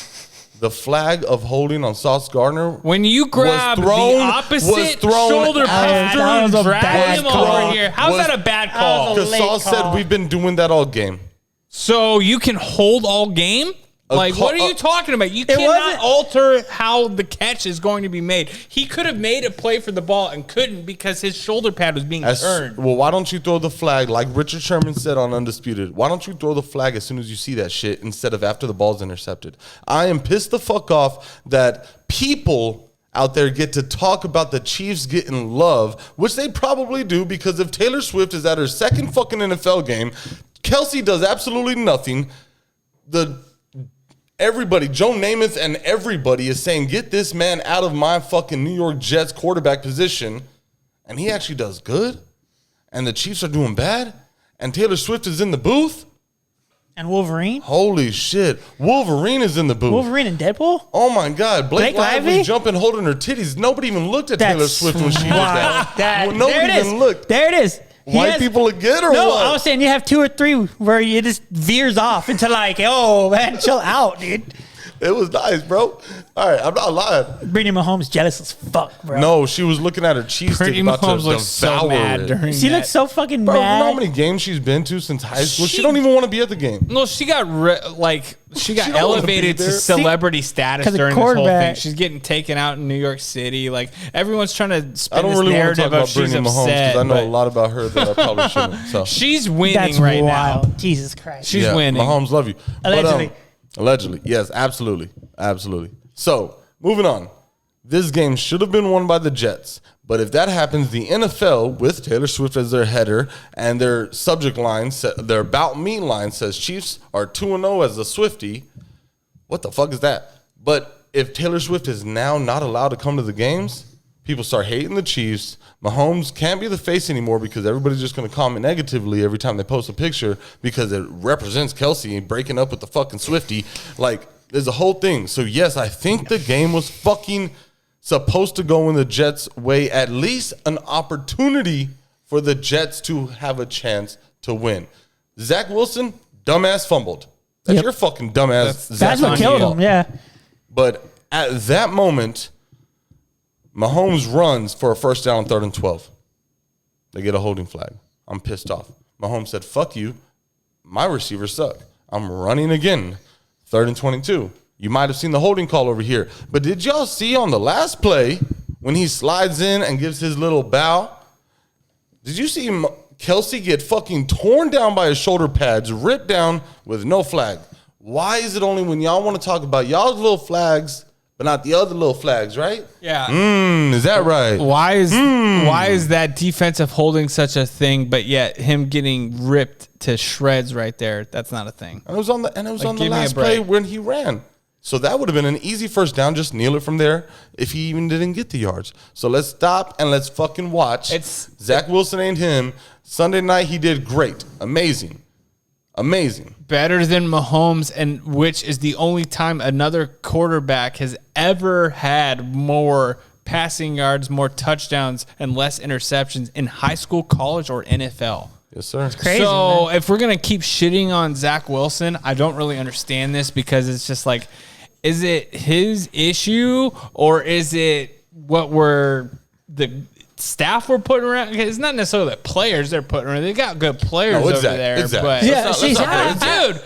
the flag of holding on Sauce Gardner. When you grab the opposite shoulder pad and drag him over here, how's that a bad call? Because Sauce said we've been doing that all game. So you can hold all game? Like, what are you talking about? You cannot alter how the catch is going to be made. He could have made a play for the ball and couldn't because his shoulder pad was being turned. Well, why don't you throw the flag like Richard Sherman said on Undisputed? Why don't you throw the flag as soon as you see that shit instead of after the ball's intercepted? I am pissed the fuck off that people out there get to talk about the Chiefs getting love, which they probably do because if Taylor Swift is at her second fucking NFL game, Kelsey does absolutely nothing. Everybody, Joe Namath and everybody is saying, get this man out of my fucking New York Jets quarterback position. And he actually does good. And the Chiefs are doing bad. And Taylor Swift is in the booth. And Wolverine? Holy shit. Wolverine is in the booth. Wolverine and Deadpool? Oh my God. Blake Lively was jumping, holding her titties. Nobody even looked at Taylor Swift when she did that. Nobody even looked. There it is. White people again or what? No, I was saying you have 2 or 3 where it just veers off into like, oh man, chill out, dude. It was nice, bro. All right, I'm not lying. Brittany Mahomes jealous as fuck, bro. No, she was looking at her cheese stick about to devour so mad it. She looks so fucking Bro, mad. you know how many games she's been to since high school? She don't even want to be at the game. No, she got elevated to celebrity status during this whole thing. She's getting taken out in New York City. Like, everyone's trying to spin this narrative of she's upset. Because I know a lot about her that I probably shouldn't. So. She's winning That's right wild. now. Jesus Christ. She's winning. Mahomes love you. Allegedly. Allegedly. Yes, absolutely. Absolutely. So, moving on. this game should have been won by the Jets. But if that happens, the NFL, with Taylor Swift as their header and their subject line, their About Me line says Chiefs are 2-0 as a Swiftie. What the fuck is that? But if Taylor Swift is now not allowed to come to the games, people start hating the Chiefs. Mahomes can't be the face anymore because everybody's just going to comment negatively every time they post a picture because it represents Kelsey breaking up with the fucking Swiftie. Like, there's a whole thing. So, yes, I think the game was fucking supposed to go in the Jets' way, at least an opportunity for the Jets to have a chance to win. Zach Wilson, dumbass fumbled. That's your fucking dumbass. That's what killed him, yeah. But at that moment, Mahomes runs for a first down on 3rd and 12. They get a holding flag. I'm pissed off. Mahomes said, fuck you. My receivers suck. I'm running again. 3rd and 22. You might have seen the holding call over here. But did y'all see on the last play when he slides in and gives his little bow? Did you see Kelsey get fucking torn down by his shoulder pads, ripped down with no flag? Why is it only when y'all want to talk about y'all's little flags, but not the other little flags, right? Yeah. Is that right? Why is that defensive holding such a thing, but yet him getting ripped to shreds right there? That's not a thing. And it was on the last play when he ran. So that would have been an easy first down. Just kneel it from there if he even didn't get the yards. So let's stop and let's fucking watch. Zach Wilson ain't him. Sunday night, he did great. Amazing. Better than Mahomes, and which is the only time another quarterback has ever had more passing yards, more touchdowns, and less interceptions in high school, college, or NFL. Yes, sir. It's crazy. So man. If we're going to keep shitting on Zach Wilson, I don't really understand this because it's just like, is it his issue or is it what the staff we're putting around? It's not necessarily the players they're putting around. They got good players over there. But dude,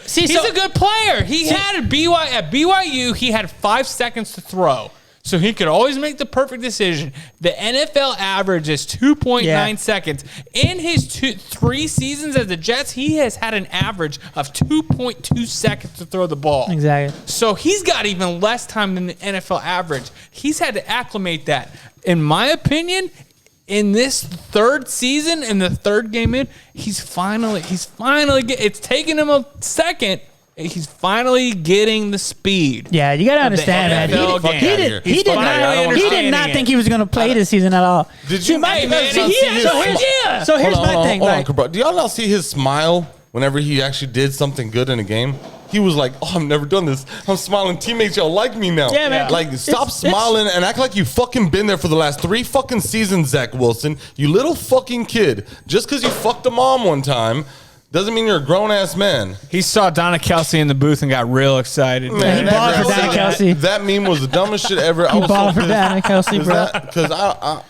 he's a good player. He had at BYU, he had 5 seconds to throw. So he could always make the perfect decision. The NFL average is 2.9 seconds. In his 3 seasons as the Jets, he has had an average of 2.2 seconds to throw the ball. Exactly. So he's got even less time than the NFL average. He's had to acclimate that. In my opinion, in this 3rd season, in the 3rd game in, he's finally it's taken him a second. He's finally getting the speed. Yeah, you gotta understand, man. He did not think he was gonna play this season at all. Did you? So here's my thing. Hold on, do y'all not see his smile whenever he actually did something good in a game? He was like, "Oh, I've never done this. I'm smiling. Teammates, y'all like me now." Yeah, man. Like, stop smiling and act like you fucking been there for the last 3 fucking seasons, Zach Wilson. You little fucking kid. Just because you fucked a mom one time doesn't mean you're a grown-ass man. He saw Donna Kelsey in the booth and got real excited. Man, he balled for Donna Kelsey. That meme was the dumbest shit ever. He balled for Donna Kelsey, bro. Because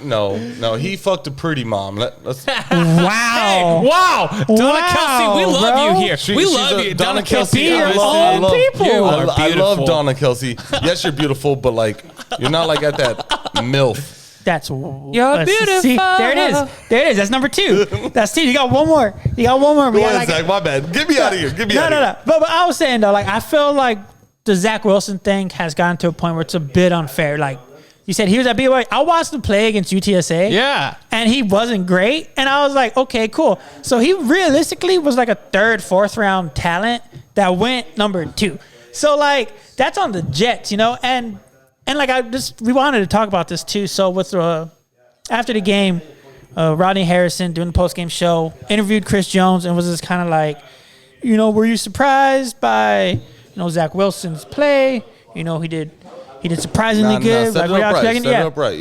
no, he fucked a pretty mom. Let's. Wow. Hey, wow. Donna Kelsey, we love you here. We love you. Donna Kelsey, I love people. I love Donna Kelsey. Yes, you're beautiful, but like, you're not like at that MILF. You're beautiful. See, there it is. That's number 2. That's 2. You got one more. Go ahead, Zach. My bad. Get me out of here. No. But I was saying though, like, I feel like the Zach Wilson thing has gotten to a point where it's a bit unfair. Like you said, he was at BYU. I watched him play against UTSA. Yeah. And he wasn't great. And I was like, okay, cool. So he realistically was like a 3rd, 4th round talent that went number 2. So like that's on the Jets, you know, and like we wanted to talk about this too. So with after the game, Rodney Harrison doing the post game show interviewed Chris Jones and was just kind of like, you know, were you surprised by Zach Wilson's play? You know, he did surprisingly good. Set like it up right.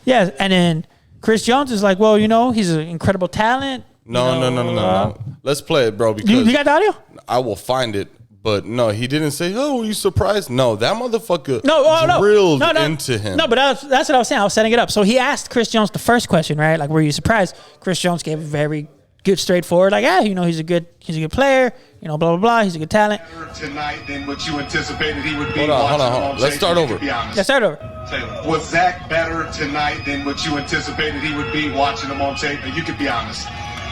Yeah. And then Chris Jones is like, well, you know, he's an incredible talent. No. Let's play it, bro. Because you got the audio? I will find it. But no, he didn't say, "Oh, were you surprised?" No, that motherfucker drilled into him. No, but that's what I was saying. I was setting it up. So he asked Chris Jones the first question, right? Like, were you surprised? Chris Jones gave a very good, straightforward, like, yeah, you know, he's a good player. You know, blah blah blah. He's a good talent. Tonight, than what you anticipated he would be. Hold on. Let's start over. Taylor, was Zach better tonight than what you anticipated he would be watching him on tape? And you could be honest.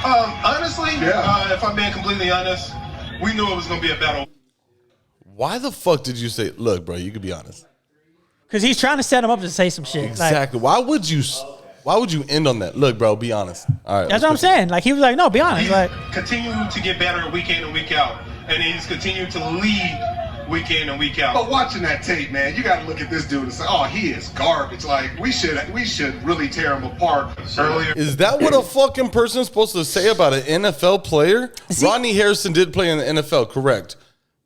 Honestly, if I'm being completely honest, we knew it was going to be a battle. Why the fuck did you say, look, bro, you could be honest? Because he's trying to set him up to say some shit. Exactly. Why would you end on that? Look, bro, be honest. All right. That's what I'm saying. Like, he was like, no, be honest. He's Like, continuing to get better week in and week out, and he's continuing to lead week in and week out. But watching that tape, man, you got to look at this dude and say, "Oh, he is garbage." Like we should really tear him apart earlier. Is that what a fucking person's supposed to say about an NFL player? Rodney Harrison did play in the NFL, correct?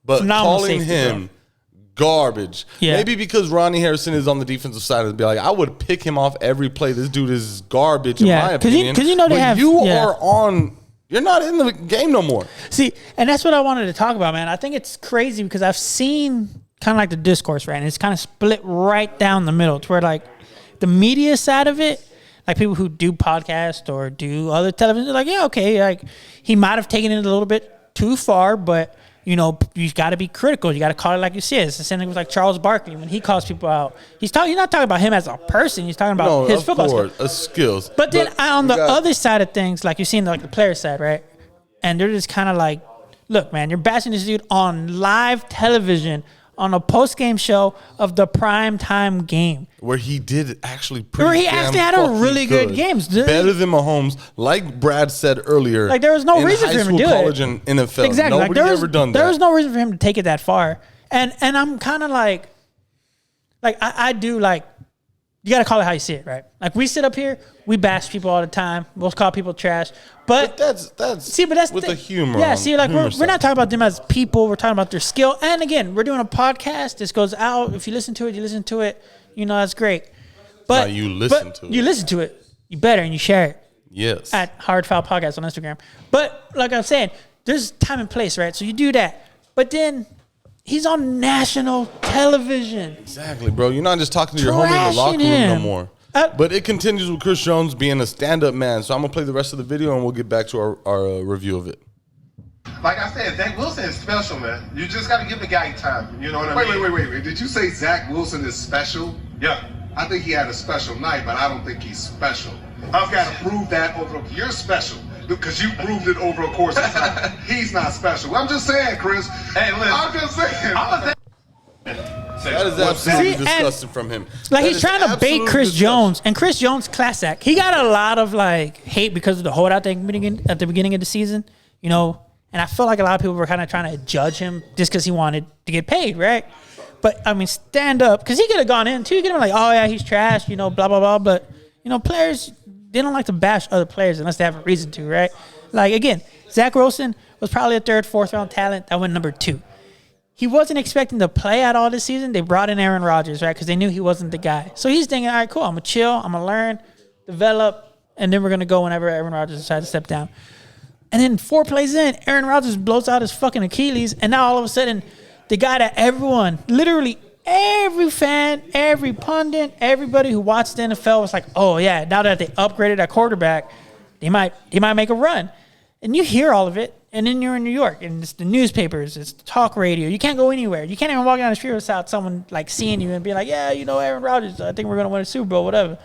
But Phenomenal calling safety, him garbage. Yeah. Maybe because Rodney Harrison is on the defensive side and be like, I would pick him off every play. This dude is garbage in my opinion. Because you know they But have. you're not in the game no more. See, and that's what I wanted to talk about, man. I think it's crazy because I've seen kind of like the discourse, right? And it's kind of split right down the middle to where like the media side of it, like people who do podcasts or do other television, they're like, yeah, okay, like he might have taken it a little bit too far, but you know, you got to be critical. You got to call it like you see it. It's the same thing with like Charles Barkley when he calls people out. He's not talking about him as a person. He's talking about his football skills. But then on the other side of things, like you see in like the player side, right? And they're just kind of like, look, man, you're bashing this dude on live television on a post-game show of the prime time game. Where he did actually Where he actually had a really good game. Better than Mahomes, like Brad said earlier. Like, there was no reason for him to do it. College and NFL. Exactly. Nobody ever done that. There was no reason for him to take it that far. And I'm kind of like I do like, you got to call it how you see it, right? Like, we sit up here, we bash people all the time. We'll call people trash. But that's with the humor. Yeah, see, like, we're not talking about them as people. We're talking about their skill. And again, we're doing a podcast. This goes out. If you listen to it, you listen to it. You know, that's great. But you listen to it. You better, and you share it. Yes. At Hard Foul Podcast on Instagram. But like I'm saying, there's time and place, right? So you do that. But then he's on national television. Exactly, bro. You're not just talking to your homie in the locker room no more. But it continues with Chris Jones being a stand-up man. So I'm going to play the rest of the video, and we'll get back to our review of it. Like I said, Zach Wilson is special, man. You just got to give the guy time. You know what I mean? Wait. Did you say Zach Wilson is special? Yeah. I think he had a special night, but I don't think he's special. I've got to prove that you're special. Because you proved it over a course of time. He's not special. I'm just saying, Chris. Hey, listen. I'm just saying. That is absolutely disgusting from him. Like, he's trying to bait Chris Jones, and Chris Jones, class act. He got a lot of like hate because of the holdout thing at the beginning of the season, you know. And I feel like a lot of people were kind of trying to judge him just because he wanted to get paid, right? But I mean, stand up, because he could have gone in too. He could have been like, oh yeah, he's trash, you know, blah blah blah. But you know, players, they don't like to bash other players unless they have a reason to, right? Like, again, Zach Wilson was probably a 3rd, 4th round talent that went number 2. He wasn't expecting to play at all this season. They brought in Aaron Rodgers, right? Because they knew he wasn't the guy. So he's thinking, all right, cool. I'm going to chill. I'm going to learn, develop, and then we're going to go whenever Aaron Rodgers decides to step down. And then 4 plays in, Aaron Rodgers blows out his fucking Achilles. And now all of a sudden, the guy that everyone, literally every fan, every pundit, everybody who watched the NFL was like, oh, yeah, now that they upgraded at quarterback, he might make a run. And you hear all of it. And then you're in New York, and it's the newspapers, it's the talk radio. You can't go anywhere. You can't even walk down the street without someone like seeing you and being like, yeah, you know, Aaron Rodgers, I think we're going to win a Super Bowl, whatever.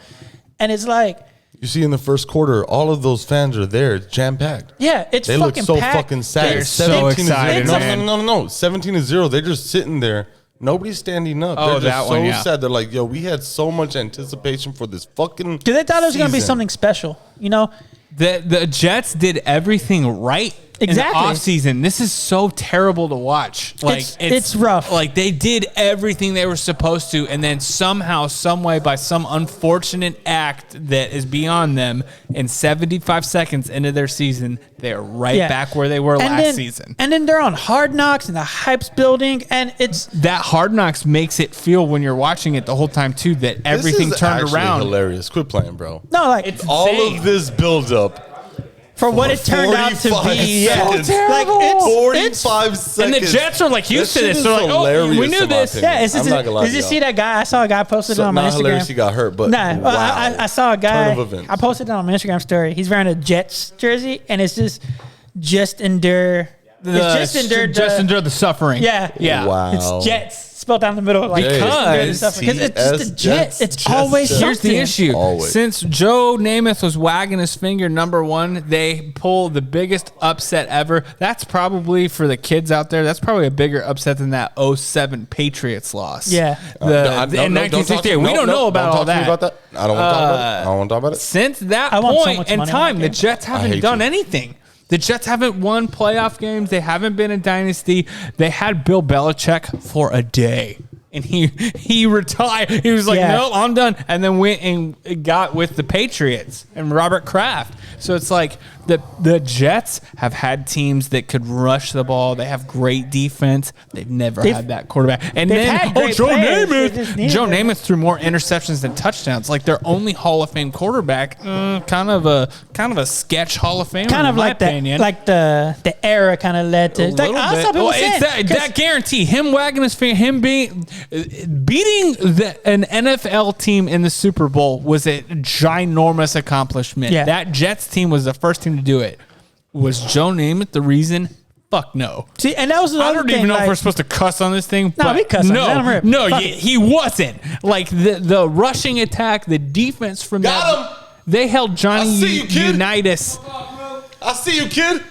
And it's like, you see in the first quarter, all of those fans are there. It's jam-packed. Yeah, it's they fucking look so packed. fucking sad. They're so excited, man. No. 17-0. They're just sitting there. Nobody's standing up. They're just so sad. They're like, yo, we had so much anticipation for this fucking because they thought it was going to be something special, you know? The Jets did everything right exactly in the offseason. This is so terrible to watch. Like it's rough. Like, they did everything they were supposed to, and then somehow, some way, by some unfortunate act that is beyond them, in 75 seconds into their season, they're back where they were last season. And then they're on Hard Knocks, and the hype's building, and it's that Hard Knocks makes it feel when you're watching it the whole time too that everything turned around. Hilarious. Quit playing, bro. No, like it's all insane. of this build up. For what it turned out to be, seconds. Like, it's 45 seconds. And the Jets are like used to this. They're like, hilarious, we knew this. Yeah, did you see that guy? I saw a guy posted it on my Instagram. Hilarious he got hurt, but wow. I saw a guy. Turn of events. I posted it on my Instagram story. He's wearing a Jets jersey, and it's just endure. Just endure the suffering. Yeah. Wow. It's Jets spelled down the middle. Like, Because it's just a Jets. It's Jets. always something. here's the issue. Always. Since Joe Namath was wagging his finger number one, they pull the biggest upset ever. That's probably, for the kids out there, that's probably a bigger upset than that 07 Patriots loss. Yeah. In 1968. We don't know about all that. I don't want to talk about it. I don't want to talk about it. Since that I want so point much in money on time, that the game. Jets haven't hate done you. anything. The Jets haven't won playoff games. They haven't been a dynasty. They had Bill Belichick for a day. And he retired. He was like, Yeah. no, I'm done. And then went and got with the Patriots and Robert Kraft. So it's like the Jets have had teams that could rush the ball. They have great defense. They've never had that quarterback. And they've then had great Joe players. They just needed Joe them. Namath threw more interceptions than touchdowns. Like their only Hall of Fame quarterback, kind of a sketch Hall of Famer. Kind of in my like that, opinion. like the era kind of led to. A Like, little I bit. saw people Well, saying, it's that guarantee. Him wagging his finger, him beating an NFL team in the Super Bowl was a ginormous accomplishment. Yeah. That Jets team was the first team to do it. Was Joe Namath the reason? Fuck no. see, and that was the I other don't thing. even know like, if we're supposed to cuss on this thing. No, but we cuss on it. Let him rip. no, Fuck it. he wasn't. Like the rushing attack, the defense from Got that. him. They held Johnny I see you, kid. Unitas I see you, kid.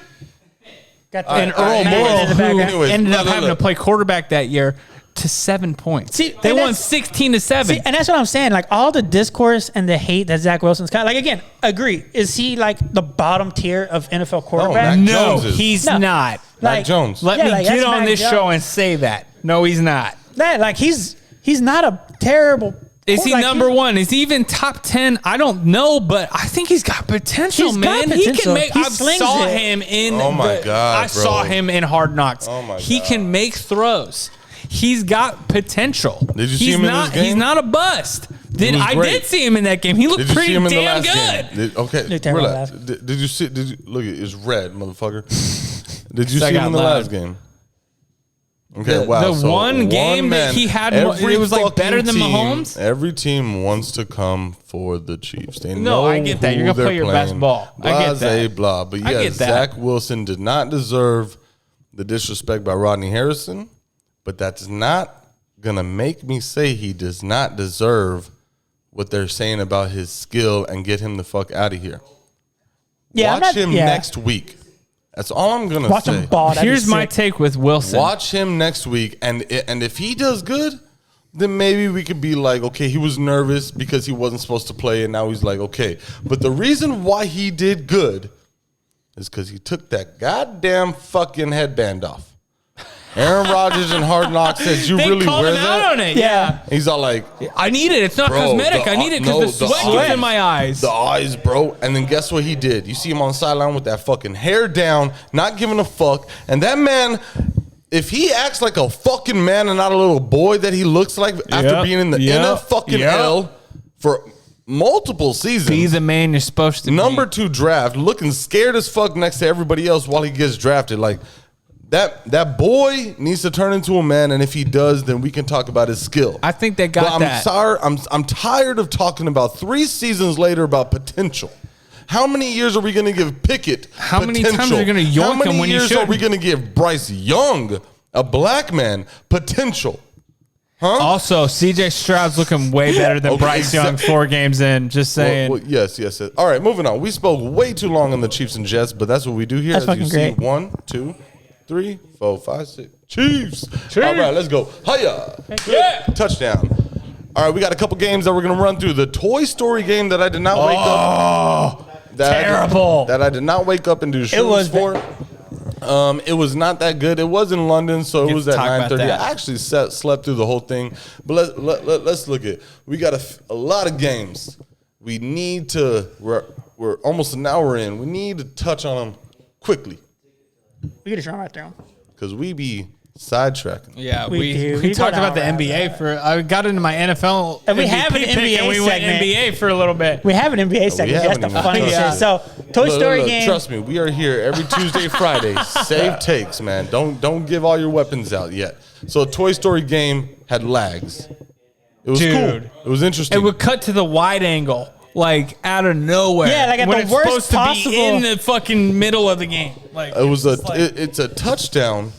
got the and all right, Earl anyways. Morrall, in the who background. Anyways, ended up look, having look. to play quarterback that year, to 7 points. See, they and won that's- 16-7. See, and that's what I'm saying. Like all the discourse and the hate that Zach Wilson's got. Like again, agree. Is he like the bottom tier of NFL quarterback? Mac No, Jones is. he's No. not. Mac Jones. Let Yeah, me like, get that's on Mac this Jones. show and say that. No, he's not. That like he's not a terrible. Is he like, number one? Is he even top 10? I don't know, but I think he's got potential, He's man. got He potential. can make. He I slings saw it. him in. Oh my God, I saw bro. him in Hard Knocks. Oh my He God. can make throws. He's got potential. Did you see He's him in not, this game? He's not a bust. was I great. did see him in that game. He looked Did you pretty see him in the damn last good. game? Okay, Looked terrible relax. last. Did you see? Did you look? It's red, motherfucker. Did you That see him got in the loud. last game? Okay, The- wow. the so one game that man, he had, every it was, like, fucking better than team- Mahomes? Every team wants to come for the Chiefs. They No, know I get that. You're who gonna play they're your best playing. ball. I get Blase, that. blah. But I yeah, get that. Zach Wilson did not deserve the disrespect by Rodney Harrison, but that's not gonna make me say he does not deserve what they're saying about his skill and get him the fuck out of here. Yeah, I'm Watch not- him yeah. next week. That's all I'm gonna Watch say. him ball. That'd be Here's my sick. take with Wilson. Watch him next week, and if he does good, then maybe we could be like, okay, he was nervous because he wasn't supposed to play, and now he's like, okay. But the reason why he did good is because he took that goddamn fucking headband off. Aaron Rodgers in Hard Knocks says, "You They really called wear him out on that?" it. Yeah. He's all like, I need it. It's not Bro, cosmetic. I need it because the sweat gets in my eyes. The eyes, bro. And then guess what he did? You see him on the sideline with that fucking hair down, not giving a fuck. And that man, if he acts like a fucking man and not a little boy that he looks like after Yep, being in the yep, NFL yep. for multiple seasons. Be the man you're supposed to Number be. 2 draft, looking scared as fuck next to everybody else while he gets drafted. Like that boy needs to turn into a man, and if he does, then we can talk about his skill. I think they But got I'm that. sorry. I'm tired of talking about 3 seasons later about potential. How many years are we going to give Pickett? How many potential? times are you gonna yoink How many him when you years are shouldn't? we going to give Bryce Young, a black man, potential? Also, CJ Stroud's looking way better than Okay, Bryce Young 4 games in. Just saying. Well, yes. All right, moving on. We spoke way too long on the Chiefs and Jets, but that's what we do here. That's As you fucking see, great. 1, 2, 3, 4, 5, 6. Chiefs. All right, let's go. Hiya. Yeah. Touchdown. All right, we got a couple games that we're going to run through. The Toy Story game that I did not wake up. terrible. That I did not wake up and do shows was for. It was not that good. It was in London, so it Get was to at talk about 9:30. that. I actually slept through the whole thing. But let's look at. We got a lot of games. We need to. We're almost an hour in. We need to touch on them quickly We could just run right through him. because we be sidetracking. Yeah, We we do. We talked go about the down NBA for. I got into my NFL And we MVP have an pick, NBA and we went segment. NBA for a little bit. We have an NBA segment. That's haven't the even funny touched shit. it. So, Toy Story Look, game. Trust me, we are here every Tuesday, Friday. Save takes, man. Don't give all your weapons out yet. So, Toy Story game had lags. It was Dude. cool. It was interesting. It would cut to the wide angle, like out of nowhere. Yeah, like at when the it's worst supposed to possible- be in the fucking middle of the game. Like It was it's like- it's a touchdown,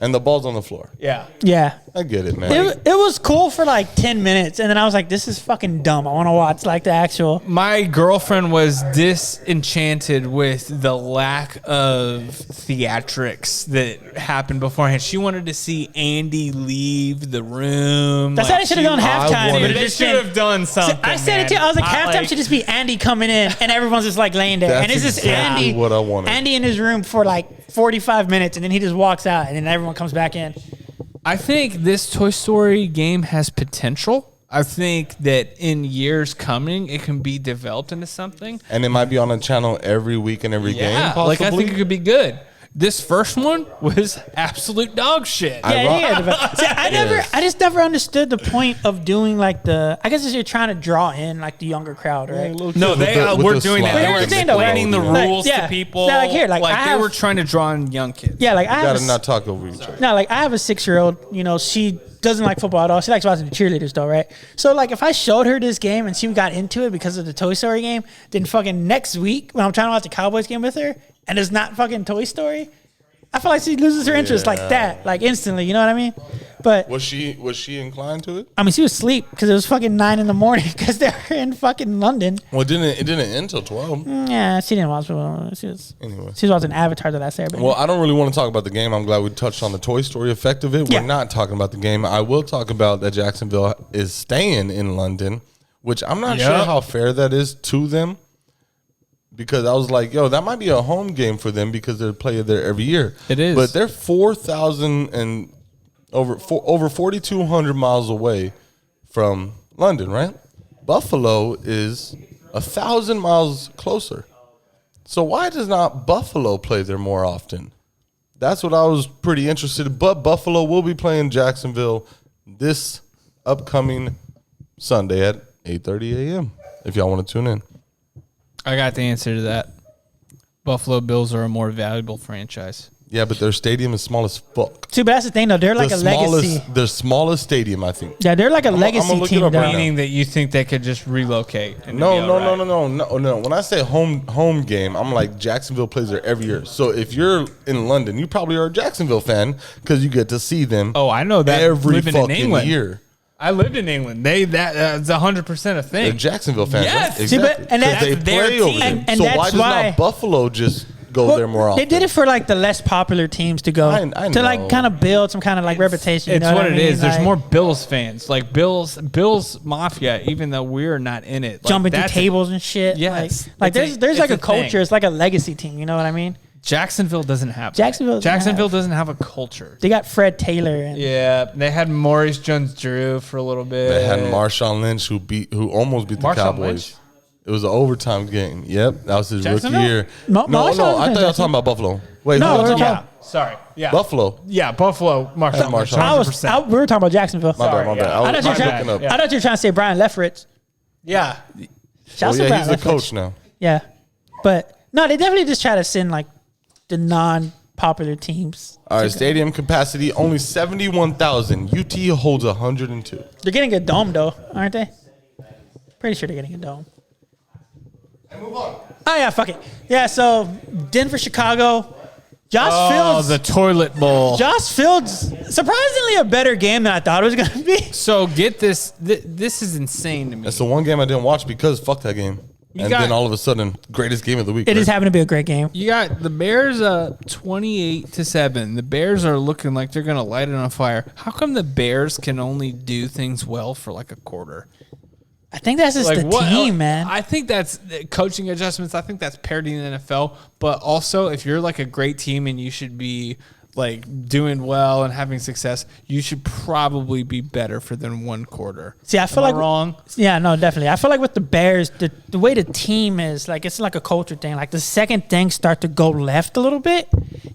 And the ball's on the floor. Yeah. Yeah. I get it, man. It was cool for like 10 minutes, and then I was like, this is fucking dumb. I want to watch like the actual. My girlfriend was disenchanted with the lack of theatrics that happened beforehand. She wanted to see Andy leave the room. That's how they should have done halftime. They should have done something. I said it too. I was like, halftime should just be Andy coming in, and everyone's just like laying there. That's And it's just exactly Andy. what I wanted. Andy in his room for like 45 minutes, and then he just walks out, and then everyone comes back in. I think this Toy Story game has potential. I think that in years coming, it can be developed into something. And it might be on a channel every week and every game, Yeah, possibly. like I think it could be good. This first one was absolute dog shit. See, I just never understood the point of doing like I guess it's you're trying to draw in like the younger crowd, right? No, they were doing that. But They here's were the thing, though, explaining the right? rules Yeah. to people. Yeah, like here, like, I they have- were trying to draw in young kids. Yeah, like I have Gotta not talk over each other. No, like I have a 6-year-old, she doesn't like football at all. She likes watching the cheerleaders though, right? So like if I showed her this game and she got into it because of the Toy Story game, then fucking next week when I'm trying to watch the Cowboys game with her and it's not fucking Toy Story, I feel like she loses her interest like that, like instantly, you know what I mean? But Was she inclined to it? I mean, she was asleep because it was fucking 9 a.m. because they were in fucking London. Well, it didn't end till 12. Yeah, she didn't watch it. She was watching Avatar: The Last Airbender. Well, I don't really want to talk about the game. I'm glad we touched on the Toy Story effect of it. Yeah. We're not talking about the game. I will talk about that Jacksonville is staying in London, which I'm not sure how fair that is to them. Because I was like, that might be a home game for them because they're playing there every year. It is. But they're 4,000 and over 4,200 miles away from London, right? Buffalo is 1,000 miles closer. So why does not Buffalo play there more often? That's what I was pretty interested in. But Buffalo will be playing Jacksonville this upcoming Sunday at 8:30 a.m. if y'all want to tune in. I got the answer to that. Buffalo Bills are a more valuable franchise. Yeah, but their stadium is small as fuck. See, but that's the thing though. They're like a legacy. Their smallest stadium, I think. Yeah, they're like a legacy look it team. up right Though. now. Meaning that you think they could just relocate. And No. it'd be all right. No. When I say home game, I'm like Jacksonville plays there every year. So if you're in London, you probably are a Jacksonville fan because you get to see them. Oh, I know that. every Living in fucking England. year. I lived in England. That's 100% a thing. They're Jacksonville fans. Yes. right? See, but- Exactly. and 'Cause that's they their play over team. there. And So that's why does why- not Buffalo just go Well, there more often? They did it for like the less popular teams to go I to know. like kind of build some kind of like reputation. You It's know what I it mean? is. There's Like, more Bills fans, like Bills Mafia. Even though we're not in it, like, jumping through that's tables and shit. Yes. like It's there's a like a thing. culture. It's like a legacy team. You know what I mean? Jacksonville doesn't have. Jacksonville doesn't doesn't have a culture. They got Fred Taylor and Yeah, they had Maurice Jones-Drew for a little bit. They had Marshawn Lynch who almost beat the Marshawn Cowboys. Lynch? It was an overtime game. Yep, that was his rookie Jacksonville? year. No, No, Marshawn I thought Lynch, y'all talking about Buffalo. Wait, No, who y'all we're talking talking- about? Sorry. Yeah. Buffalo. Yeah, Buffalo. Marshawn. Marshawn. I was. 100%. We were talking about Jacksonville. My bad, my bad. yeah. I I was thought you were looking up. Yeah. I thought you were trying to say Brian Leftwich. Yeah. Shout out Oh to yeah, Brian he's the Leftwich. coach now. Yeah, but no, they definitely just try to send like the non-popular teams. All right, stadium capacity only 71,000. UT holds 102. They're getting a dome though, aren't they? Pretty sure they're getting a dome. Move on. Oh yeah, fuck it. Yeah, so Denver, Chicago. Josh Fields. the toilet bowl. Josh Fields, surprisingly a better game than I thought it was gonna be. So get this. This is insane to me. That's the one game I didn't watch because fuck that game. And got- then all of a sudden, greatest game of the week. It right? just happened to be a great game. You got the Bears 28-7. The Bears are looking like they're gonna light it on fire. How come the Bears can only do things well for like a quarter? I think that's just the team, man. I think that's coaching adjustments. I think that's parodying the NFL. But also, if you're like a great team and you should be like doing well and having success, you should probably be better for than one quarter. See, I feel Am like wrong. Yeah, no, definitely. I feel like with the Bears, the way the team is, like it's like a culture thing. Like the second things start to go left a little bit,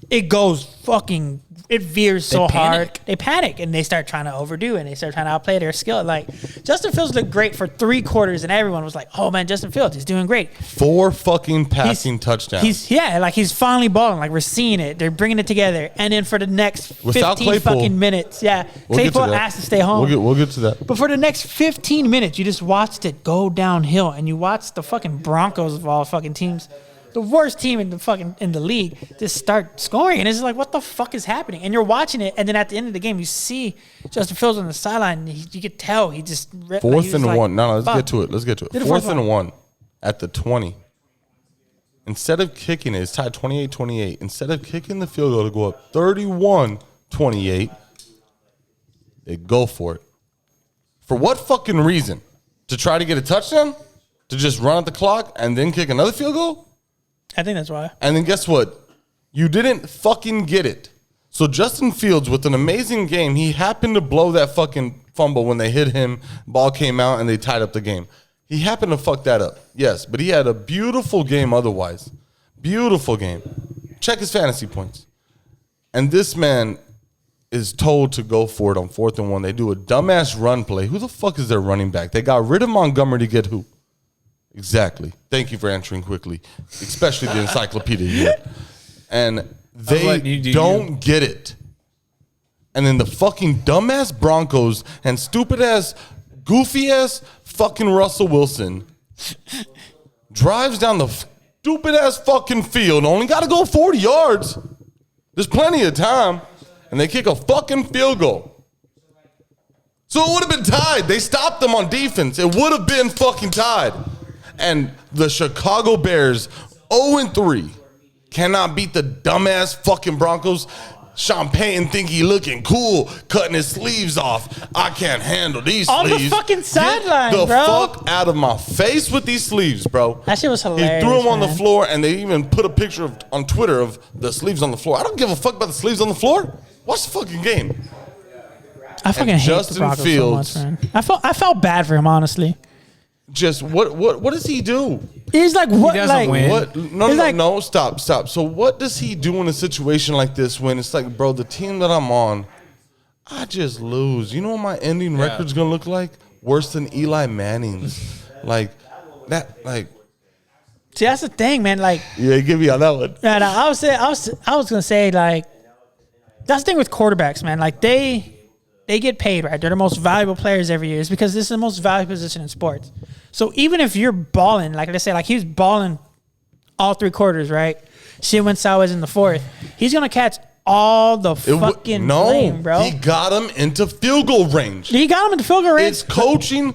it goes fucking. It veers so hard. They panic and they start trying to overdo and they start trying to outplay their skill. Like Justin Fields looked great for 3 quarters and everyone was like, "Oh man, Justin Fields, he's doing great." 4 fucking passing touchdowns. He's finally balling. Like we're seeing it. They're bringing it together. And then for the next Without 15 Claypool. fucking minutes, We'll get to Claypool that. has to stay home. We'll get to that. But for the next 15 minutes, you just watched it go downhill, and you watched the fucking Broncos of all fucking teams the worst team in the league, just start scoring, and it's like, what the fuck is happening? And you're watching it, and then at the end of the game, you see Justin Fields on the sideline, and you could tell he just Fourth and one. No, let's get to it. Did a Fourth and one at the 20. Instead of kicking it, it's tied 28-28. Instead of kicking the field goal to go up 31-28, they go for it. For what fucking reason? To try to get a touchdown? To just run out the clock and then kick another field goal? I think that's why. And then guess what? You didn't fucking get it. So Justin Fields, with an amazing game, he happened to blow that fucking fumble when they hit him. Ball came out and they tied up the game. He happened to fuck that up. Yes, but he had a beautiful game otherwise. Beautiful game. Check his fantasy points. And this man is told to go for it on 4th and 1. They do a dumbass run play. Who the fuck is their running back? They got rid of Montgomery to get who? Exactly. Thank you for answering quickly, especially the encyclopedia here. And they don't get it. And then the fucking dumbass Broncos and stupid ass, goofy ass fucking Russell Wilson drives down the stupid ass fucking field. Only got to go 40 yards. There's plenty of time. And they kick a fucking field goal. So it would have been tied. They stopped them on defense. It would have been fucking tied. And the Chicago Bears, 0-3, cannot beat the dumbass fucking Broncos. Sean Payton think he looking cool, cutting his sleeves off. I can't handle these On sleeves. the fucking sideline, Get the bro. fuck out of my face with these sleeves, bro. That shit was hilarious. He threw them on the man. floor, and they even put a picture on Twitter of the sleeves on the floor. I don't give a fuck about the sleeves on the floor. Watch the fucking game. I fucking hate Justin the Broncos Fields, so much, man. I felt bad for him, honestly. Just what does he do? He's like, what? doesn't Like, win. What? No, It's no, like- no, stop. So what does he do in a situation like this when it's like, bro, the team that I'm on, I just lose. You know what my ending record's gonna look like? Worse than Eli Manning's. Like that. Like see, that's the thing, man. Like, yeah, give me on that one. no, I was gonna say, like, that's the thing with quarterbacks, man. Like, they get paid, right? They're the most valuable players every year. It's because this is the most valuable position in sports. So even if you're balling, like let's say, like he was balling all 3 quarters, right? Shit went sideways in the 4th. He's gonna catch all the fucking blame, bro. He got him into field goal range. He got him in the field goal range. It's coaching.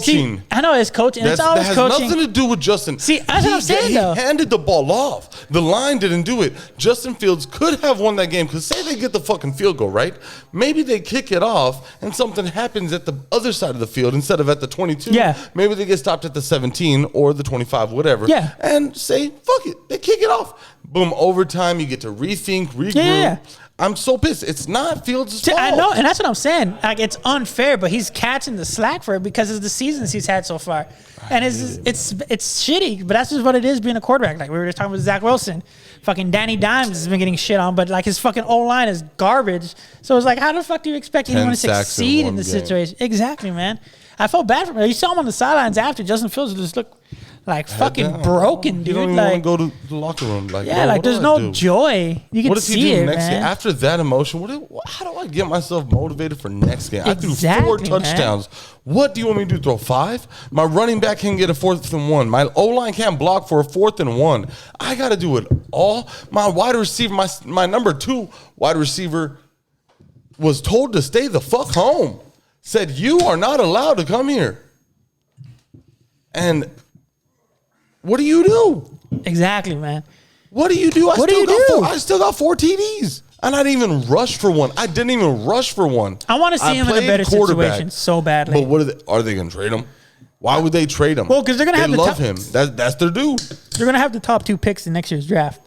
See, I know it's coaching. It's That always has coaching. nothing to do with Justin. See, that's what I'm saying, He though. handed the ball off. The line didn't do it. Justin Fields could have won that game because say they get the fucking field goal, right? Maybe they kick it off and something happens at the other side of the field instead of at the 22. Yeah. Maybe they get stopped at the 17 or the 25, whatever. Yeah. And say, fuck it. They kick it off. Boom, overtime. You get to rethink, regroup. Yeah. I'm so pissed. It's not Fields' See, fault. I know, and that's what I'm saying. Like, it's unfair, but he's catching the slack for it because of the seasons he's had so far. And it's shitty, but that's just what it is being a quarterback. Like we were just talking with Zach Wilson. Fucking Danny Dimes has been getting shit on, but like his fucking O-line is garbage. So it's like, how the fuck do you expect anyone to sacks in succeed in one this game. situation? Exactly, man. I felt bad for him. You saw him on the sidelines after. Justin Fields just looked like fucking down. broken, dude. You don't even Like, want to go to the locker room. Like, yeah, bro, like what do there's I no do? joy. You can What does see he do it, next man. game? After that emotion, how do I get myself motivated for next game? I threw 4 Exactly, man. touchdowns. What do you want me to do? Throw 5? My running back can get a 4th and 1. My O-line can't block for a 4th and 1. I got to do it all. My wide receiver, my number 2 wide receiver was told to stay the fuck home. Said, you are not allowed to come here. And what do you do? Exactly, man. What do you do? What do you do? I still got 4 TDs. And I didn't even rush for one. I didn't even rush for one. I want to see him in a played better quarterback. situation so badly. But what are they going to trade him? Why would they trade him? Well, 'cause they're gonna have They the love top- him. That's their dude. They're gonna have the top 2 picks in next year's draft.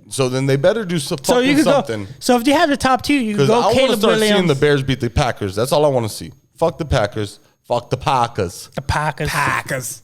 So then they better do So you fucking could something. go. So if you have the top 2, you can Because I go want to Caleb start seeing Williams. the Bears beat the Packers. That's all I want to see. Fuck the Packers. Fuck the Packers. The Packers.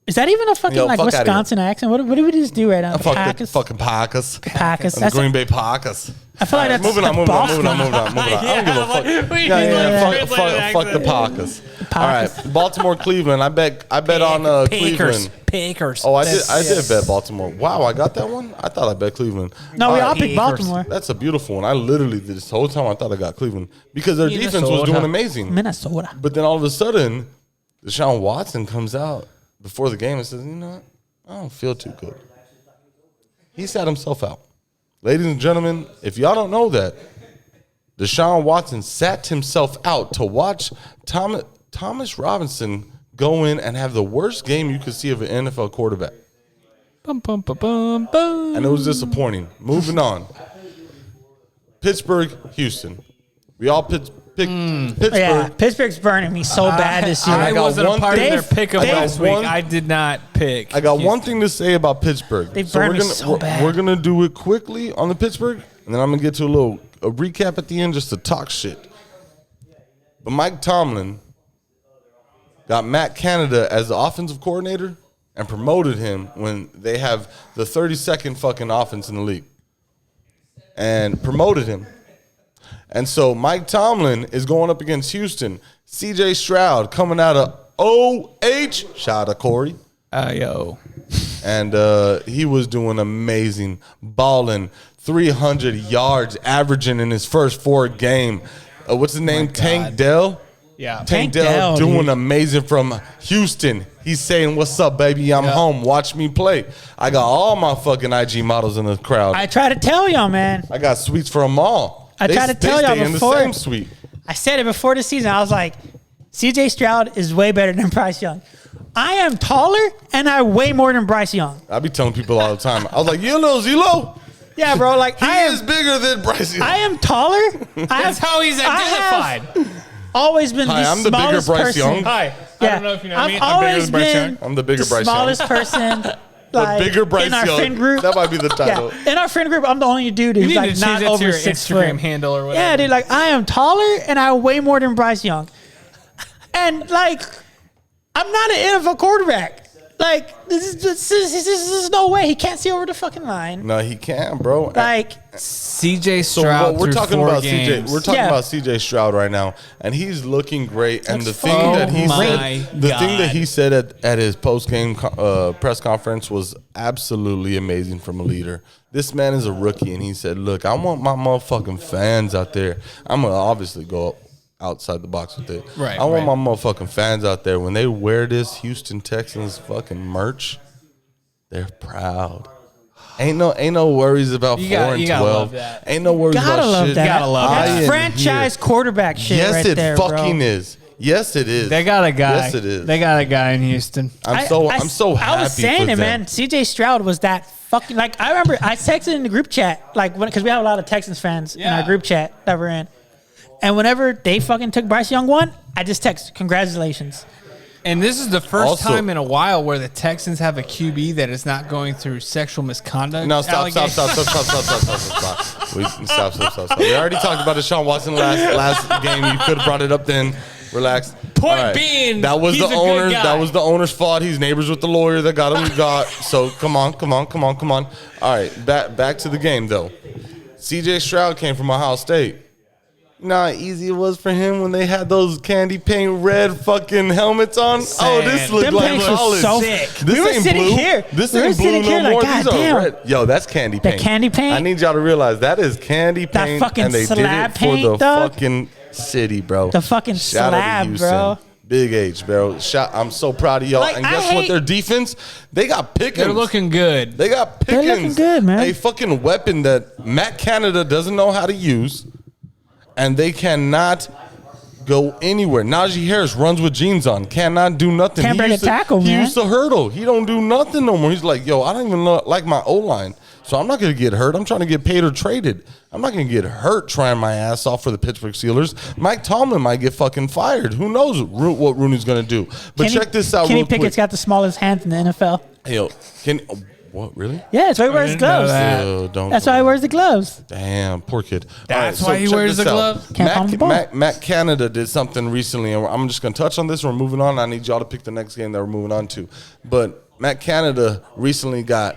Is that even a fucking Yo, like fuck outta Wisconsin accent? What did we just do right now? The Fuck the Packers. fucking Packers. Packers. And the Green Bay Packers. I feel like that's moving on. Boston. I don't give a fuck. Fuck the Packers. All right, Baltimore, Cleveland. I bet on Cleveland. Packers. Oh, I did bet Baltimore. Wow, I got that one. I thought I bet Cleveland. No, we all right, picked Baltimore. That's a beautiful one. I literally this whole time I thought I got Cleveland because their defense was Minnesota. doing amazing. Minnesota. But then all of a sudden, Deshaun Watson comes out before the game and says, "You know what? I don't feel too good. He sat himself out. Ladies and gentlemen, if y'all don't know that, Deshaun Watson sat himself out to watch Thomas Robinson go in and have the worst game you could see of an NFL quarterback. Bum, bum, bum, bum, bum. And it was disappointing. Moving on. Pittsburgh, Houston. We all picked Pittsburgh. Yeah, Pittsburgh's burning me so bad this year. I got wasn't one a part of thing- their pick of They've- last week. one- I did not pick. I got Houston. one thing to say about Pittsburgh. They burned me so bad. We're gonna do it quickly on the Pittsburgh, and then I'm gonna get to a recap at the end just to talk shit. But Mike Tomlin got Matt Canada as the offensive coordinator and promoted him when they have the 32nd fucking offense in the league, and promoted him. And so Mike Tomlin is going up against Houston. CJ Stroud coming out of OH. Shout out to Corey. Yo. And he was doing amazing, balling, 300 yards, averaging in his first 4 game. What's his name? Tank Dell. Yeah. Tank Dell, Dell doing dude. amazing from Houston. He's saying, "What's up, baby? I'm home. Watch me play." I got all my fucking IG models in the crowd. I try to tell y'all, man. I got suites for them all. I tried to tell they y'all stay in before. the same suite. I said it before the season. I was like, CJ Stroud is way better than Bryce Young. I am taller and I weigh more than Bryce Young. I be telling people all the time. I was like, "You little Zelo, Yeah, bro. Like he I is am, bigger than Bryce Young." I am taller. That's how he's identified. Always been Hi, the I'm the bigger smallest Bryce person. Young. Hi. I don't know if you know I've me. I'm bigger always than Bryce been Young. I'm the bigger Bryce Young. smallest person. The like, bigger Bryce in our Young. friend group. That might be the title. Yeah, in our friend group, I'm the only dude You who's need to like change not that to over your 6 Instagram foot. handle or whatever. Yeah, dude. Like I am taller and I weigh more than Bryce Young, and like I'm not an NFL quarterback. Like this is no way he can't see over the fucking line. No, he can't, bro. Like CJ So Stroud we're through talking 4 about games. CJ. We're talking Yeah. about CJ Stroud right now, and he's looking great. And the That's thing fucking that he my said, the thing that God. he said at his post game press conference was absolutely amazing from a leader. This man is a rookie, and he said, "Look, I want my motherfucking fans out there. I'm gonna obviously go outside the box with it. Right, I want right. my motherfucking fans out there when they wear this Houston Texans fucking merch, they're proud." Ain't no worries about You 4 gotta- and you gotta 12. love that. Ain't no worries gotta about love shit. that. Gotta love I That's am franchise here. quarterback shit Yes, right it there, fucking bro. is. Yes, it is. They got a guy. Yes, it is. They got a guy in Houston. I'm so happy. I was saying for it, them. man. CJ Stroud was that fucking like. I remember I texted in the group chat like because we have a lot of Texans fans in our Yeah. group chat that we're in, and whenever they fucking took Bryce Young one, I just text congratulations. And this is the first Also- time in a while where the Texans have a QB that is not going through sexual misconduct. No, stop. We already talked about Deshaun Watson last game. You could have brought it up then. Relax. Point All right. being, that was he's the a good owner's. guy. That was the owner's fault. He's neighbors with the lawyer that got him. Got so come on. All right, back to the game though. CJ Stroud came from Ohio State. You know how easy it was for him when they had those candy paint red fucking helmets on. Oh, this looked Them like paints was college. so sick. This We were ain't sitting blue. here. This We were ain't blue sitting no here like, more. God These damn. are red. Yo, that's candy paint. candy paint? I need y'all to realize that is candy That paint. fucking and they did slab it for the paint, dog. fucking city, bro. The fucking Shout out to slab, Houston. bro. Big H, bro. I'm so proud of y'all. Like, and I guess what? hate- Their defense, they got Pickens. They're looking good. They got They're Pickens. looking good, man. A fucking weapon that Matt Canada doesn't know how to use, and they cannot go anywhere. Najee Harris runs with jeans on, cannot do nothing. Can't break a tackle, He man. used to hurdle. He don't do nothing no more. He's like, yo, I don't even like my O-line, so I'm not going to get hurt. I'm trying to get paid or traded. I'm not going to get hurt trying my ass off for the Pittsburgh Steelers. Mike Tomlin might get fucking fired. Who knows what Rooney's going to do. But check this out Kenny real quick. Pickett's got the smallest hands in the NFL. Hey, yo, what, really? Yeah, that's why he wears didn't know gloves. that. Yo, don't That's do why he that. wears the gloves. Damn, poor kid. That's All right, why he check wears this the out. glove? Can't palm the ball. Matt Canada did something recently, and I'm just going to touch on this. We're moving on. I need y'all to pick the next game that we're moving on to. But Matt Canada recently got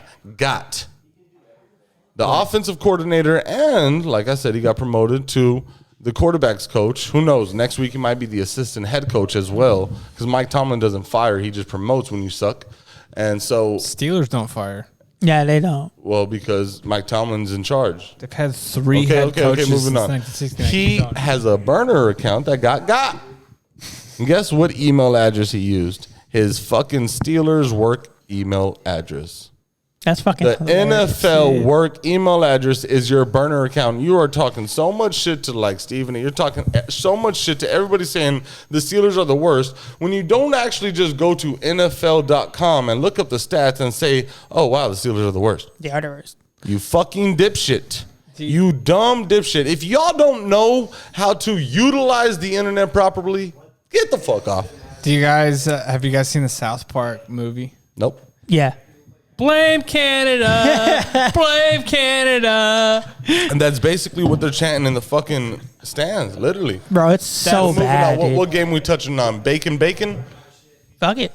the offensive coordinator, and like I said, he got promoted to the quarterback's coach. Who knows? Next week he might be the assistant head coach as well, because Mike Tomlin doesn't fire; he just promotes when you suck. And so, Steelers don't fire. Yeah, they don't. well, because Mike Tomlin's in charge. They've had 3 head coaches moving since on. 1969. He Keep going. has a burner account that got. And guess what email address he used? His fucking Steelers work email address. That's fucking The hilarious. NFL work email address is your burner account. You are talking so much shit to like Steven, and you're talking so much shit to everybody saying the Steelers are the worst when you don't actually just go to NFL.com and look up the stats and say, oh, wow, the Steelers are the worst. They are the worst. You fucking dipshit. You dumb dipshit. If y'all don't know how to utilize the internet properly, get the fuck off. Do you guys have you guys seen the South Park movie? Nope. Yeah. Blame Canada. Blame Canada. And that's basically what they're chanting in the fucking stands, literally. Bro, it's so Moving bad, on, dude. what game we touching on? Bacon? Fuck it.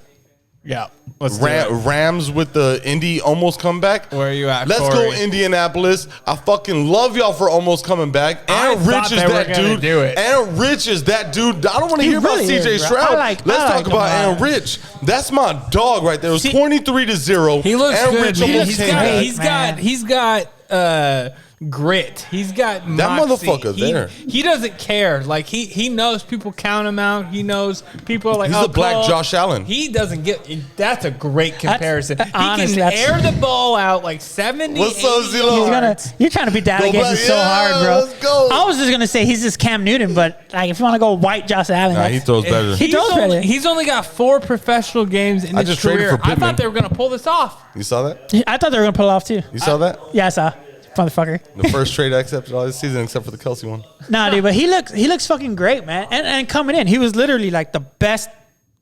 Yeah. Let's do it. Rams with the Indy almost comeback. Where are you at, Let's Corey? go Indianapolis. I fucking love y'all for almost coming back. I Aaron Rich thought is they were that gonna dude. do it. Aaron Rich is that dude. I don't want to He hear really about CJ is, bro. Stroud. I like Let's talk him about a lot. Aaron Rich. That's my dog right there. It was 23-0. He looks Aaron good. Rich almost He's came got, back. he's got grit. He's got That moxie. motherfucker there. He doesn't care. Like he knows people count him out. He knows people are like, He's oh, the black Cole. Josh Allen. He doesn't get. That's a great comparison. Honestly, he that's- can air the ball out like 70. What's up, 80 Zelo? He's gonna, yards. you're trying to beat that Go against back. us so Yeah, hard, bro. let's go. I was just gonna say he's just Cam Newton, but like if you want to go white Josh Allen, Nah, he that's- throws better. He throws better. He's only got 4 professional games in I his just traded career. for I Pittman. thought they were gonna pull this off. You saw that? I thought they were gonna pull it off too. You saw that? Yeah, I saw. Motherfucker. The first trade I accepted all this season except for the Kelsey one. Nah, dude, but he looks fucking great, man. And coming in, he was literally like the best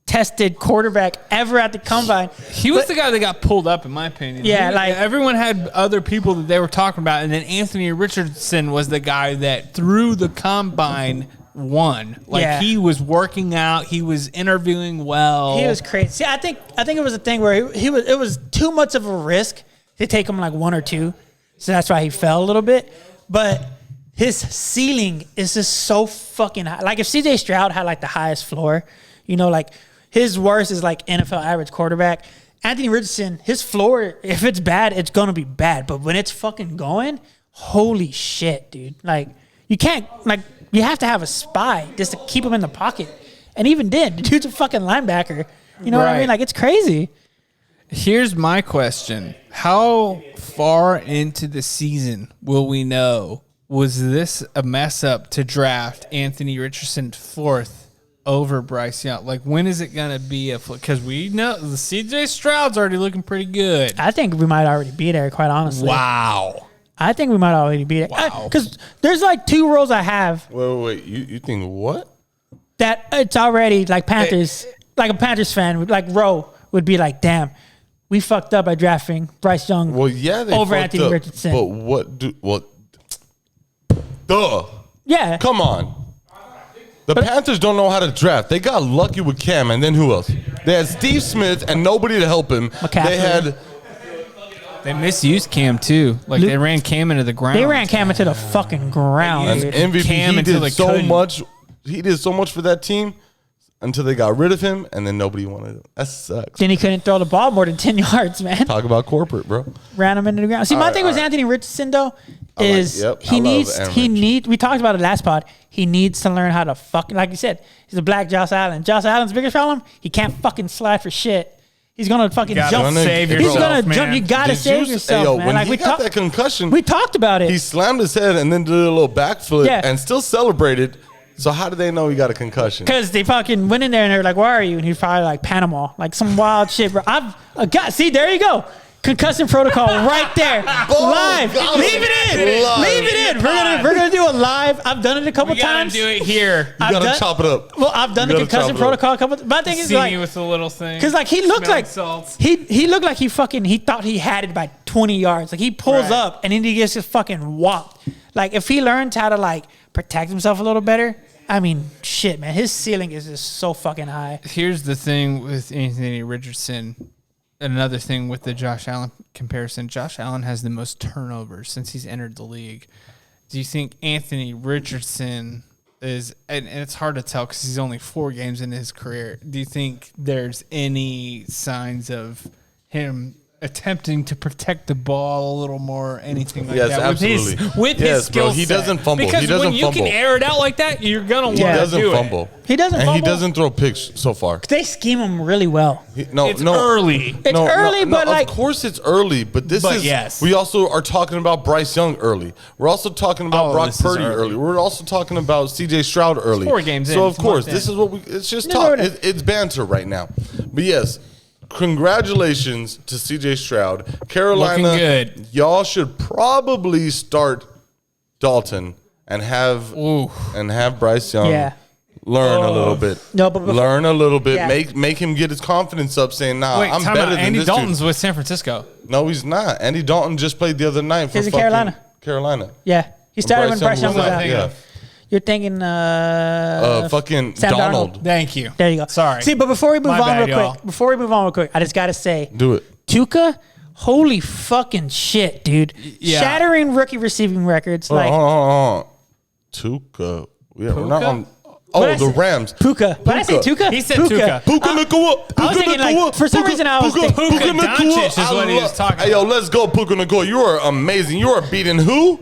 tested quarterback ever at the combine. He was the guy that got pulled up, in my opinion. Yeah, like- everyone had other people that they were talking about, and then Anthony Richardson was the guy that through the combine won. Like Yeah. he was working out, he was interviewing well. He was crazy. See, I think it was a thing where it was too much of a risk to take him like 1 or 2. So that's why he fell a little bit. But his ceiling is just so fucking high. Like if CJ Stroud had like the highest floor, you know, like his worst is like NFL average quarterback. Anthony Richardson, his floor, if it's bad, it's gonna be bad. But when it's fucking going, holy shit, dude. Like you can't you have to have a spy just to keep him in the pocket. And even then, the dude's a fucking linebacker. You know what I Right. mean? Like it's crazy. Here's my question. How far into the season will we know, was this a mess up to draft Anthony Richardson 4th over Bryce Young? Like, when is it going to be a flip? Because we know the CJ Stroud's already looking pretty good. I think we might already be there, quite honestly. Wow. I think we might already be there. Wow. Because there's like 2 roles I have Wait. You think what? that it's already like Panthers, like a Panthers fan, like Roe would be like, damn, we fucked up by drafting Bryce Young Well, yeah, they over fucked Anthony up, Richardson. But duh. Yeah. Come on. The Panthers don't know how to draft. They got lucky with Cam, and then who else? They had Steve Smith and nobody to help him. McCaffrey. They had They misused Cam, too. Like, they ran Cam into the ground. They ran Cam into the fucking ground. an dude. MVP. Cam He until did they so couldn't. much. He did so much for that team until they got rid of him, and then nobody wanted him. That sucks. Then he couldn't throw the ball more than 10 yards, man. Talk about corporate, bro. Ran him into the ground. See, my thing with Anthony Richardson, though, is I he love needs, Aaron Rich. we talked about it last pod, he needs to learn how to fucking, like you said, he's a black Josh Allen. Josh Allen's biggest problem, he can't fucking slide for shit. He's going to fucking gotta jump. save He's yourself, going to jump. man. You got to save yourself, man. When Like he got that concussion, we talked about it. he slammed his head and then did a little backflip Yeah. and still celebrated. So how did they know he got a concussion? Because they fucking went in there and they were like, where are you? And he's probably like, Panama. Like some wild shit, bro. See, there you go. Concussion protocol right there. Live. God. Leave it in. Live. Leave it in. We're gonna do a live. I've done it a couple We gotta times. do it here. You gotta chop it up. Well, I've done the You gotta concussion chop it up. protocol a couple. My thing is See like, me with the little thing. because like he looked Smelling like salts. he looked like he thought he had it by 20 yards. Like he pulls Right. up and then he gets just fucking whopped. Like if he learns how to like protect himself a little better, I mean, shit, man, his ceiling is just so fucking high. Here's the thing with Anthony Richardson. Another thing with the Josh Allen comparison. Josh Allen has the most turnovers since he's entered the league. Do you think Anthony Richardson is, and it's hard to tell because he's only 4 games into his career. Do you think there's any signs of him attempting to protect the ball a little more, anything like Yes, that. absolutely. With Yes, his skill bro, he set. doesn't fumble. Because He doesn't when you fumble. can air it out like that, you're gonna want He to doesn't do fumble. He doesn't And fumble. he doesn't throw picks so far. They scheme him really well. It's early. It's early, but like of course it's early, but yes. we also are talking about Bryce Young early. We're also talking about Brock this is Purdy early. early. We're also talking about CJ Stroud early. 4 games in. So of It's a course, month this in. is what it's just No, talk. no. It's banter right now. But yes, congratulations to CJ Stroud. Carolina, Looking good. y'all should probably start Dalton and have Bryce Young Yeah. learn a little bit. No, but before- learn a little bit. Yeah. Make him get his confidence up, saying, "Nah, Wait, I'm time better out. than Andy this Dalton's dude." with San Francisco. No, he's not. Andy Dalton just played the other night for He's in fucking Carolina. Carolina. Yeah, he started when Bryce Young was was out. out. Yeah. You're thinking, Fucking Sam Donald. Darnold. Thank you. There you go. Sorry. See, but before we move My on bad, real y'all. quick, I just gotta say, Do it. Tuca, holy fucking shit, dude! Yeah. Shattering rookie receiving records. Hold Like on. Tuca. Yeah, we're not on. Oh, What'd I the say? Rams. Puka. What did I say? Tuca. He said Tuca. Puka Nakua. I was thinking, like, for some reason I was thinking- Puka Doncic is what he was talking Hey, yo, about. let's go, Puka Nakua. You are amazing. You are beating who?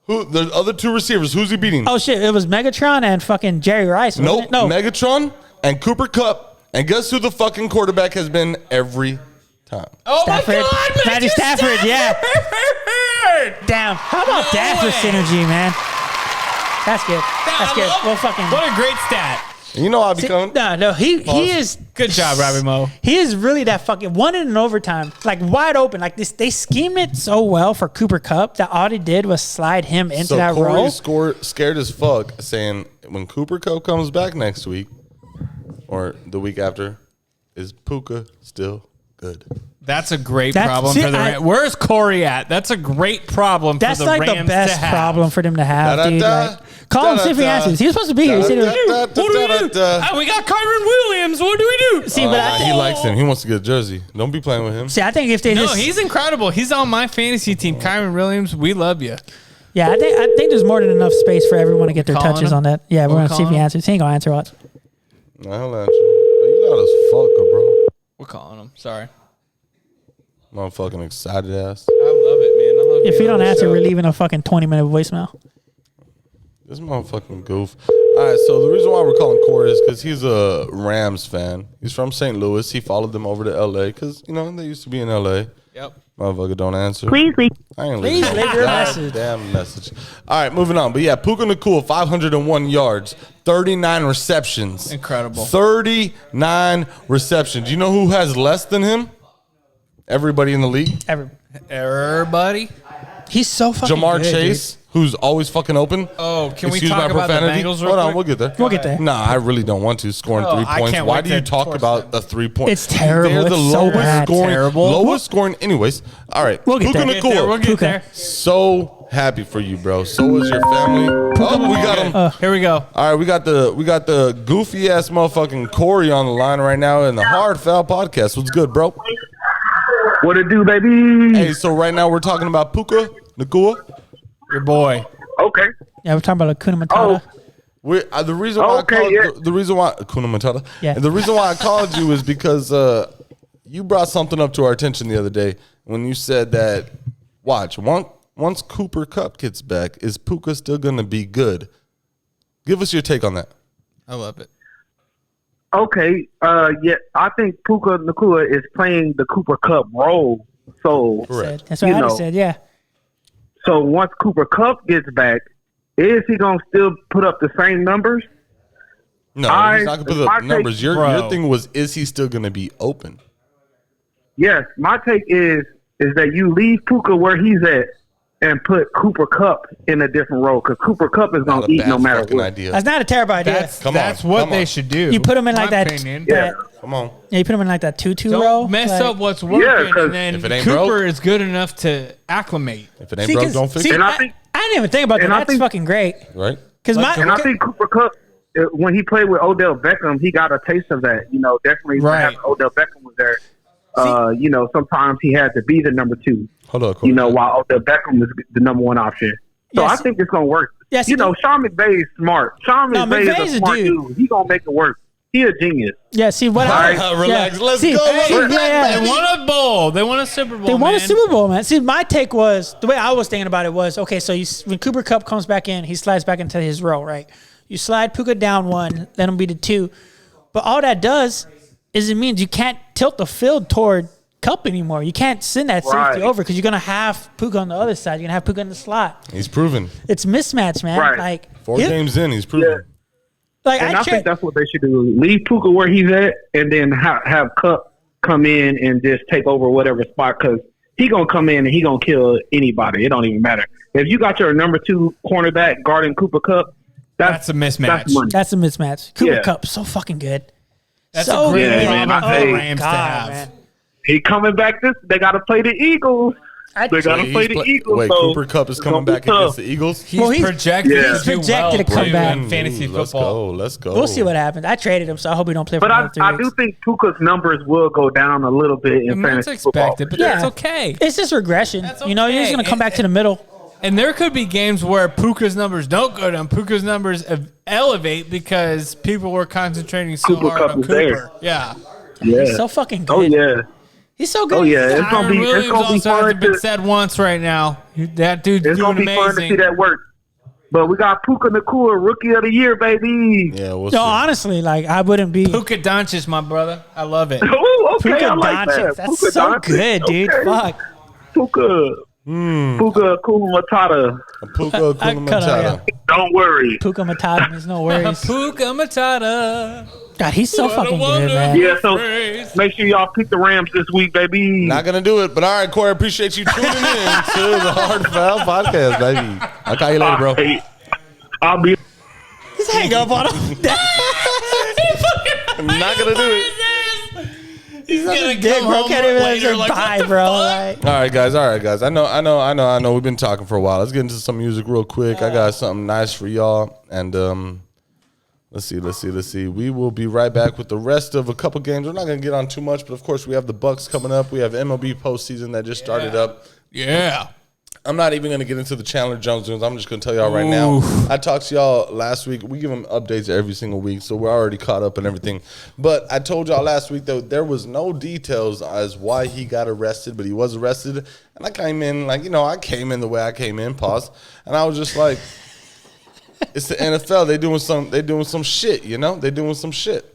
Who? The other two receivers. Who's he beating? Oh shit! It was Megatron and fucking Jerry Rice. wasn't Nope. it? No. Megatron and Cooper Kupp. And guess who the fucking quarterback has been every time? Oh Stafford. my God, Matthew Stafford, yeah. Damn. How about No that for way. synergy, man? That's good. That's good. Well, fucking. What a great stat. You know I'll be coming. No. He is. Good job, Robbie Moe. He is really that fucking one in an overtime, like wide open. Like this, they schemed it so well for Cooper Kupp that all he did was slide him into So that role. Corey's scared as fuck, saying when Cooper Kupp comes back next week or the week after, is Puka still good? That's a great That's- problem see, for the Rams. Where's Corey at? That's a great problem That's for the like Rams the best to have. problem for them to have, dude. Da-da-da. Like, call him, see if he Da-da-da. answers. He was supposed to be here. He said he was, What do we do? Da-da-da. We got Kyron Williams. What do we do? see, but I He think, likes him. He wants to get a jersey. Don't be playing with him. see, I think if they No, just, he's incredible. He's on my fantasy team. Kyron Williams, we love you. yeah, I think there's more than enough space for everyone to get their Calling touches him? on that. Yeah, we're We're gonna see if he calling him? answers. He ain't gonna answer us. Nah, he'll answer. You loud as fuck, bro. We're calling him. Sorry. Motherfucking excited ass. I love it, man. I love If being you on don't the answer, show. we're leaving a fucking 20-minute voicemail. This motherfucking goof. All right, so the reason why we're calling Corey is because he's a Rams fan. He's from St. Louis. He followed them over to L.A. because, you know, they used to be in L.A. Yep. Motherfucker don't answer. Please leave. I ain't Please listening. leave your God message. Damn message. All right, moving on. But yeah, Puka Nakua, 501 yards, 39 receptions. Incredible. 39 receptions. You know who has less than him? Everybody in the league. Everybody. He's so fucking Jamar good, Chase, who's always fucking open. Oh, can we Excuse talk my about the profanity. Bengals real Hold on, quick? we'll get there. We'll get there. Nah, I really don't want to scoring Oh, 3 I points. can't Why wait do you to talk torch about them. a 3 point? It's terrible. They're the It's so lowest bad. scoring. Terrible. Lowest scoring. Anyways, all right. We'll get Puka there. Get there, we'll Nakua. get Puka. there. So happy for you, bro. So is your family. Oh, we got him. Here we go. All right, we got the goofy ass motherfucking Corey on the line right now in the Hard Foul podcast. What's good, bro? What it do, baby? Hey, so right now we're talking about Puka Nakua. Your boy. Okay. Yeah, we're talking about Akuna Matata. We the reason why Okay, I called yeah. the reason why Kuna Matata. Yeah. And the reason why I called you is because you brought something up to our attention the other day when you said that once Cooper Kupp gets back, is Puka still gonna be good? Give us your take on that. I love it. Okay. Yeah, I think Puka Nakua is playing the Cooper Kupp role. So, Correct. That's what You I know. said. Yeah. so once Cooper Kupp gets back, is he gonna still put up the same numbers? No, he's not gonna put my up take- numbers. Your Bro. thing was, is he still gonna be open? Yes. My take is that you leave Puka where he's at and put Cooper Kupp in a different role because Cooper Kupp is Not gonna a eat bad no matter fucking what. idea. That's not a terrible idea. That's Come that's on, what come they on. should do. You put him in like My that. opinion. Yeah. Come on. Yeah, you put him in like that 2-2 Don't row. mess like, up what's working, Yeah, 'cause and then if it ain't Cooper broke- is good enough to acclimate. If it ain't See, broke, 'cause- don't fix see, it. And I I think- didn't even think about that. and I That's think- fucking great. Right? Because And I think Cooper Kupp, when he played with Odell Beckham, he got a taste of that. You know, definitely when Right. Odell Beckham was there. You know, sometimes he had to be the number 2. Hold on, Corey. You know, while Odell Beckham was the number 1 option. So Yes. I think it's gonna work. Yes, you know, Sean McVay is smart. Sean No, McVay McVay's is a a smart dude. dude. He gonna make it work. He a genius. Yeah, see what Relax. Let's go. They won a bowl. They won a Super Bowl. They won a man. Super Bowl, man. See, my take was the way I was thinking about it was okay. So when Cooper Kupp comes back in, he slides back into his role, right? You slide Puka down one, let him be the two, but all that does is it means you can't tilt the field toward Kupp anymore. You can't send that safety over because you're gonna have Puka on the other side. You're gonna have Puka in the slot. He's proven. It's mismatch, man. Right. Like 4 games in, he's proven. Yeah. Like And I think that's what they should do. Leave Puka where he's at, and then have Kupp come in and just take over whatever spot because he gonna come in and he gonna kill anybody. It don't even matter if you got your number 2 cornerback guarding Cooper Kupp. That's a mismatch. That's a mismatch. Cooper Kupp so fucking good. That's so a great good. problem for the Rams to God, have. man. He coming back. They got to play the Eagles. They got to play the Eagles. Wait, so Cooper Kupp is coming back against the Eagles? He's projected to come back. in fantasy football. Let's go. We'll see what happens. I traded him, so I hope he don't play for But another 3 I weeks. do think Puka's numbers will go down a little bit in That's fantasy football. expected, but that's okay. It's just regression. That's You know, you're just okay. going to come back to the middle. And there could be games where Puka's numbers don't go down. Puka's numbers elevate because people were concentrating so Cooper hard Kupp on is Cooper. there. Yeah. Yeah. He's so fucking good. Oh yeah. He's so good. Oh yeah. It's gonna Kyron be. Williams It's gonna be also fun hasn't been to. said once right now. That dude's It's doing gonna be fun to see amazing. that work. But we got Puka Nacua, Rookie of the Year, baby. Yeah, we'll No, see. honestly, like I wouldn't be. Puka Doncic, my brother. I love it. Oh, okay, Puka I like Doncic. that. That's Puka so Doncic. good, dude. Okay. Fuck. Puka. Puka Kuma Matata. Puka I cut Matata. Don't worry. Puka Matata. There's no worries. Puka Matata. God, he's so What a fucking good, wonderful man. Yeah, so phrase. make sure y'all pick the Rams this week, baby. Not gonna do it, but all right, Corey. Appreciate you tuning in to the Hard Foul Podcast, baby. I'll call you later, bro. Hey, I'll be. Just hang up on him. I'm not gonna do it. He's gonna Dick, come bro. home Can't even later say like, bye, what the bro. fuck? Like, All right, guys. I know. We've been talking for a while. Let's get into some music real quick. I got something nice for y'all, and let's see. We will be right back with the rest of a couple games. We're not gonna get on too much, but of course we have the Bucks coming up. We have MLB postseason that just started up. Yeah. I'm not even going to get into the Chandler Jones news. I'm just going to tell y'all right now. I talked to y'all last week. We give them updates every single week, so we're already caught up and everything. But I told y'all last week, though, there was no details as why he got arrested, but he was arrested. And I came in, I came in the way I came in, pause. And I was just like, it's the NFL. They doing some shit, They doing some shit.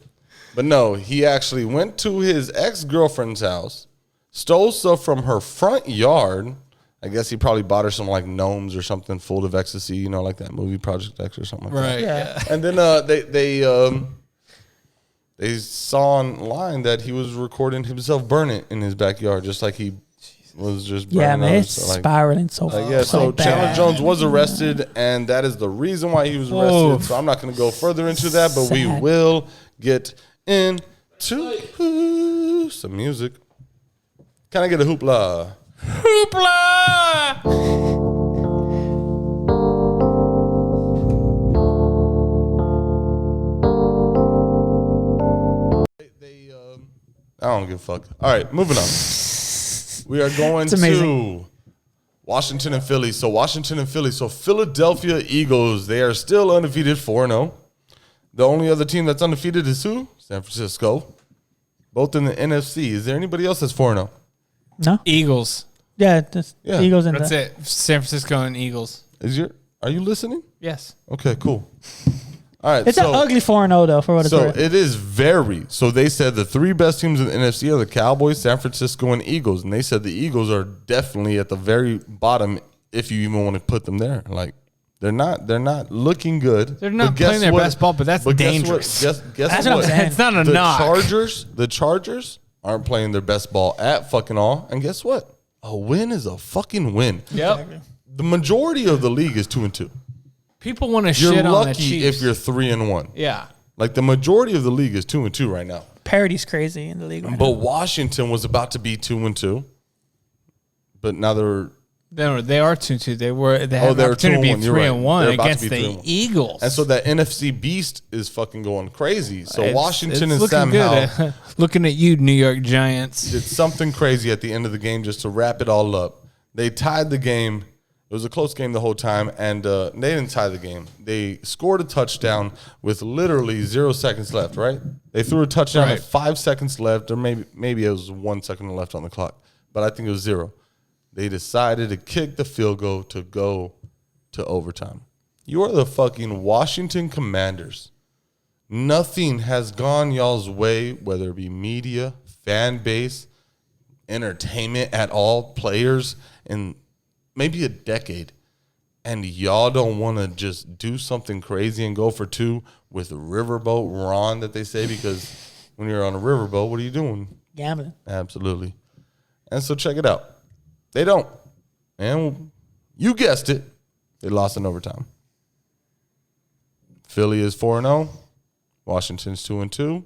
But no, he actually went to his ex-girlfriend's house, stole stuff from her front yard. I guess he probably bought her some like gnomes or something full of ecstasy, like that movie Project X or something like that. Right. yeah. And then they saw online that he was recording himself burn it in his backyard, just like he was just burning Yeah, man. others. It's So, like, spiraling so so bad. Chandler Jones was arrested, and that is the reason why he was arrested. Oof. So I'm not going to go further into that, but we Sad. will get into some music. Can I get a hoopla? Hoopla! I don't give a fuck. All right, moving on. We are going It's amazing. to Washington and Philly. So Philadelphia Eagles, they are still undefeated 4-0. The only other team that's undefeated is who? San Francisco. Both in the NFC. Is there anybody else that's 4-0? No? Eagles. Yeah, the Yeah. Eagles and That's it. San Francisco and Eagles. Are you listening? Yes. Okay, cool. All right. It's an ugly 4-0, though, for what it's So worth. it is very. So they said the three best teams in the NFC are the Cowboys, San Francisco, and Eagles. And they said the Eagles are definitely at the very bottom if you even want to put them there. Like they're not looking good. They're not But guess playing their what? best ball, but that's guess what? dangerous. Guess That's what I'm what? saying. It's not a The knock. The Chargers aren't playing their best ball at fucking all. And guess what? A win is a fucking win. Yep. The majority of the league is 2-2. People want to You're shit on the lucky Chiefs. if you're 3-1. Yeah. Like the majority of the league is 2-2 right now. Parity's crazy in the league. Right But now. Washington was about to be 2-2, but now they're They are 2-2. They had an they're opportunity to 2-1. be You're right. 3-1 They're about to against be the 3-1. Eagles. and so that NFC beast is fucking going crazy. So Washington it's is looking somehow good. Looking at you, New York Giants. did something crazy at the end of the game just to wrap it all up. They tied the game. It was a close game the whole time, and they didn't tie the game. They scored a touchdown with literally 0 seconds left, right? They threw a touchdown with 5 seconds left, or maybe it was 1 second left on the clock, but I think it was 0. They decided to kick the field goal to go to overtime. You are the fucking Washington Commanders. Nothing has gone y'all's way, whether it be media, fan base, entertainment at all, players, in maybe a decade. And y'all don't want to just do something crazy and go for 2 with a riverboat Ron that they say, because when you're on a riverboat, what are you doing? Gambling. Absolutely. And so check it out. They don't. And you guessed it. They lost in overtime. Philly is 4-0. Washington's 2-2.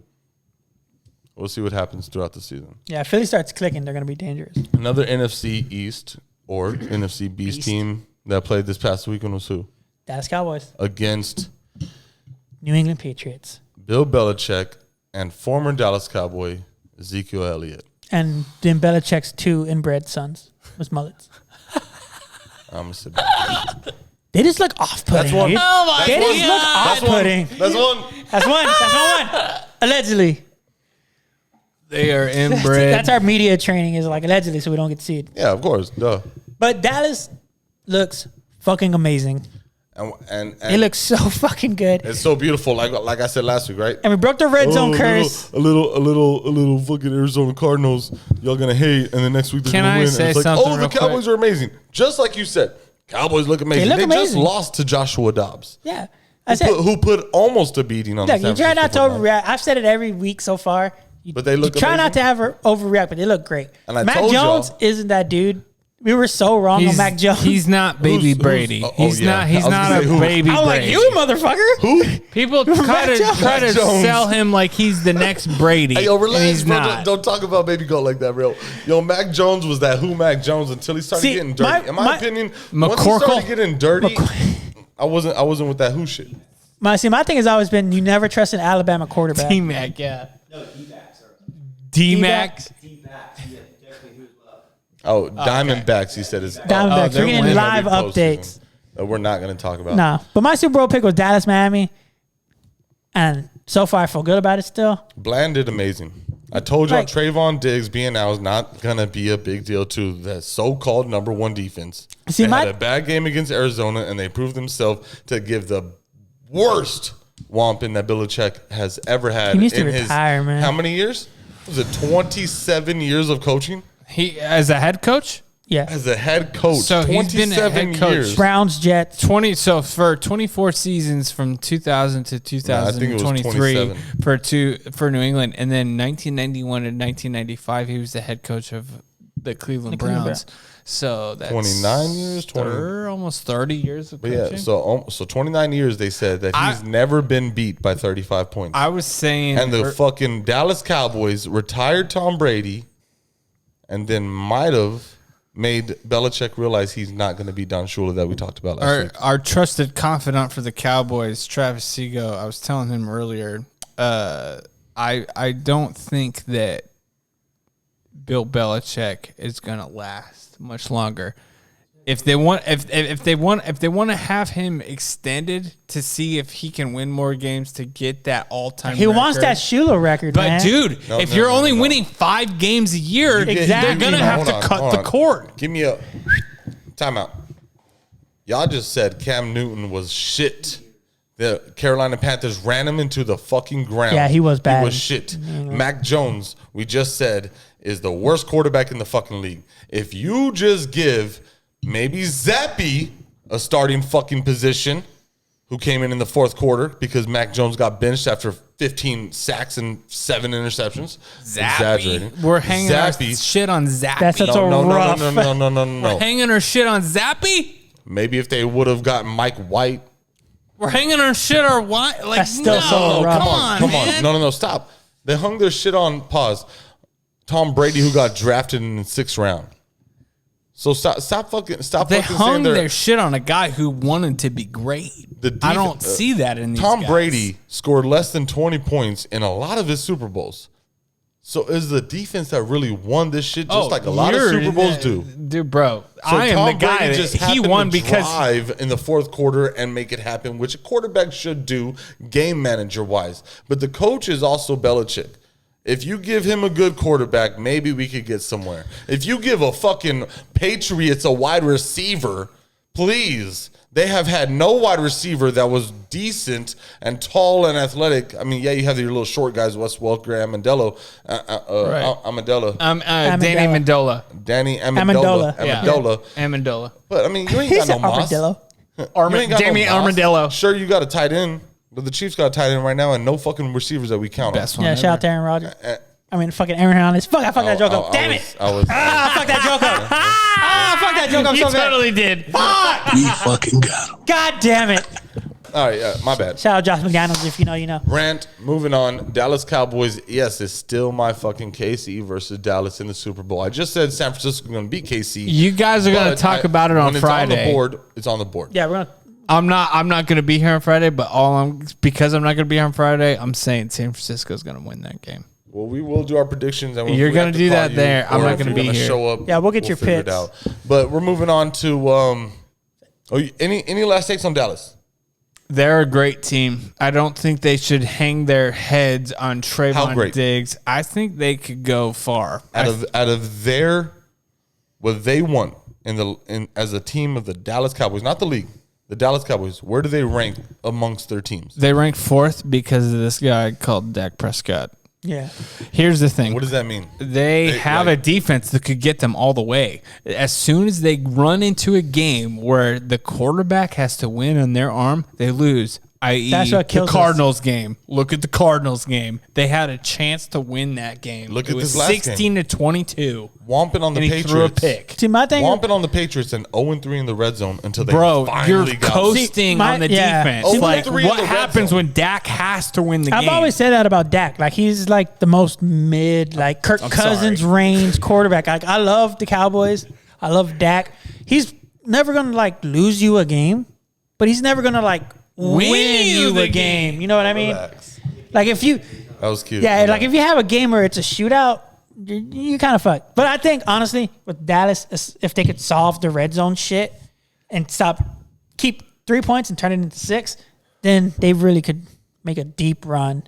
We'll see what happens throughout the season. Yeah, if Philly starts clicking, they're going to be dangerous. Another NFC East or NFC Beast team that played this past weekend was who? Dallas Cowboys. Against New England Patriots. Bill Belichick and former Dallas Cowboy Ezekiel Elliott. And then Belichick's 2 inbred sons was mullets. I'm going to sit back. They just look off-putting. That's one. Dude. Oh my They just look God. off-putting. That's one. That's one. That's my one. Allegedly. They are inbred. That's our media training is like allegedly, so we don't get to see it. Yeah, of course. Duh. But Dallas looks fucking amazing. And It looks so fucking good. it's so beautiful, like I said last week, right? And we broke the red zone curse. A little fucking Arizona Cardinals. Y'all gonna hate, and the next week they're Can gonna I win. say And it's like, something the real Cowboys quick? are amazing, just like you said. Cowboys look amazing. They look just amazing. lost to Joshua Dobbs, Yeah. I said, who put almost a beating on. look, the you San try not to Francisco 49ers. overreact. I've said it every week so far. But they look You try not amazing. to have overreact, but they look great. And I Mac told Jones y'all- isn't that dude. We were so wrong on Mac Jones. He's not baby Who's- Brady. oh, He's yeah. not. He's I was not gonna a say who? baby I was like, Brady. you motherfucker. Who? People try to Mac Jones. sell him like he's the next Brady. Hey, yo, and relax, he's bro. not. Don't talk about baby goat like that, real. Yo, Mac Jones was that Mac Jones until he started See, getting dirty. In my opinion, once he McCorkle? started getting dirty, I wasn't with that who shit. My thing has always been you never trust an Alabama quarterback. D-Mac, yeah. D-Mac. Oh, Diamondbacks, he said is Diamondbacks. they're We're getting winning live MLB updates. postseason that we're not going to talk about. Nah, but my Super Bowl pick was Dallas, Miami, and so far I feel good about it still. Bland did amazing. I told y'all Like- Trayvon Diggs being out is not going to be a big deal to that so-called number 1 defense. See, they my- had a bad game against Arizona, and they proved themselves to give the worst whomping that Belichick has ever had He needs to in his retire, man. how many years? Was it 27 years of coaching He as a head coach. Yeah, as a head coach? So he's been a 27 head coach. years. Browns, Jets. 20 so for 24 seasons from 2000 to I think it was 2023 27. for New England, and then 1991 to 1995 he was the head coach of the Cleveland Cleveland Browns. So that's 29 years, 20. almost 30 years of But coaching. yeah, so 29 years they said that he's never been beat by 35 points. I was saying, And the fucking Dallas Cowboys retired Tom Brady and then might have made Belichick realize he's not going to be Don Shula that we talked about last week. our trusted confidant for the Cowboys, Travis Seago, I was telling him earlier, I don't think that Bill Belichick is going to last much longer. If they want to have him extended to see if he can win more games to get that all-time He wants record. that Shula record, But man. dude, No, if no, you're no, only no. winning 5 games a year, Exactly. they're gonna have Hold to on, cut hold the on. cord. Give me a timeout. Y'all just said Cam Newton was shit. The Carolina Panthers ran him into the fucking ground. Yeah, he was bad. He was shit. Mac Jones, we just said, is the worst quarterback in the fucking league. If you just give maybe Zappy a starting fucking position, who came in the fourth quarter because Mac Jones got benched after 15 sacks and 7 interceptions. Exaggerating. We're hanging our Zappy. shit on Zappy. That's a No, rough. no. Hanging our shit on Zappy. Maybe if they would have gotten Mike White. We're hanging our shit on White. Like, That's still no, so rough. come on. No, stop. They hung their shit on pause. Tom Brady, who got drafted in the 6th round. So stop They fucking hung saying their shit on a guy who wanted to be great. I don't see that in these Tom guys. Brady scored less than 20 points in a lot of his Super Bowls. So is the defense that really won this shit just like a lot of Super Bowls do? Dude, bro. So I am Tom the guy Brady that just he happened won to because drive in the fourth quarter and make it happen, which a quarterback should do game manager wise. But the coach is also Belichick. If you give him a good quarterback, maybe we could get somewhere. If you give a fucking Patriots a wide receiver, please. They have had no wide receiver that was decent and tall and athletic. I mean, yeah, you have your little short guys, Wes Welker, Amendola. Danny Amendola. Danny Amendola. Amendola. Amendola. But, I mean, you ain't got no Moss. Armadillo. You ain't got Jamie Moss. Armadillo. Sure, you got a tight end, but the Chiefs got a tight end right now and no fucking receivers that we count Best on. one Yeah, shout out to Aaron Rodgers. I mean, fucking Aaron Hernandez. Fuck, I fucked that joke up. Damn it. Fuck that joke up. Fuck that joke up You so bad. totally did. We fucking got him. God damn it. All right, my bad. Shout out Josh McDaniels. If you know, you know. Rant, moving on. Dallas Cowboys, yes, it's still my fucking KC versus Dallas in the Super Bowl. I just said San Francisco going to beat KC. You guys are going to talk about it on Friday. It's on the board. It's on the board. Yeah, we're going to. I'm not going to be here on Friday, but because I'm not going to be here on Friday, I'm saying San Francisco is going to win that game. Well, we will do our predictions. And You're going to do that there. I'm not going to be here. Show up. Yeah, we'll get your figure it picks. out. But we're moving on to any last takes on Dallas? They're a great team. I don't think they should hang their heads on Trayvon Diggs. I think they could go far. Out of their what they want as a team of the Dallas Cowboys, not the league, the Dallas Cowboys. Where do they rank amongst their teams? They rank fourth because of this guy called Dak Prescott. Yeah. Here's the thing. What does that mean? They have a defense that could get them all the way. As soon as they run into a game where the quarterback has to win on their arm, they lose. I.e. the Cardinals game. Look at the Cardinals game. They had a chance to win that game. Look it at was this last 16 to 22. Womping on the and Patriots. He threw a pick. See, my thing. Womping on the Patriots and 0-3 in the red zone until they you're got coasting on the defense. See, like, 0-3 in what the red happens zone. when Dak has to win the game? I've always said that about Dak. Like, he's like the most mid, like Kirk Cousins range quarterback. Like, I love the Cowboys. I love Dak. He's never going to like lose you a game, but he's never going to like win you a game. You know what I mean? Relax. Like, if you. That was cute. Yeah, like if you have a game where it's a shootout, you kind of fucked. But I think, honestly, with Dallas, if they could solve the red zone shit and keep 3 points and turn it into 6, then they really could make a deep run.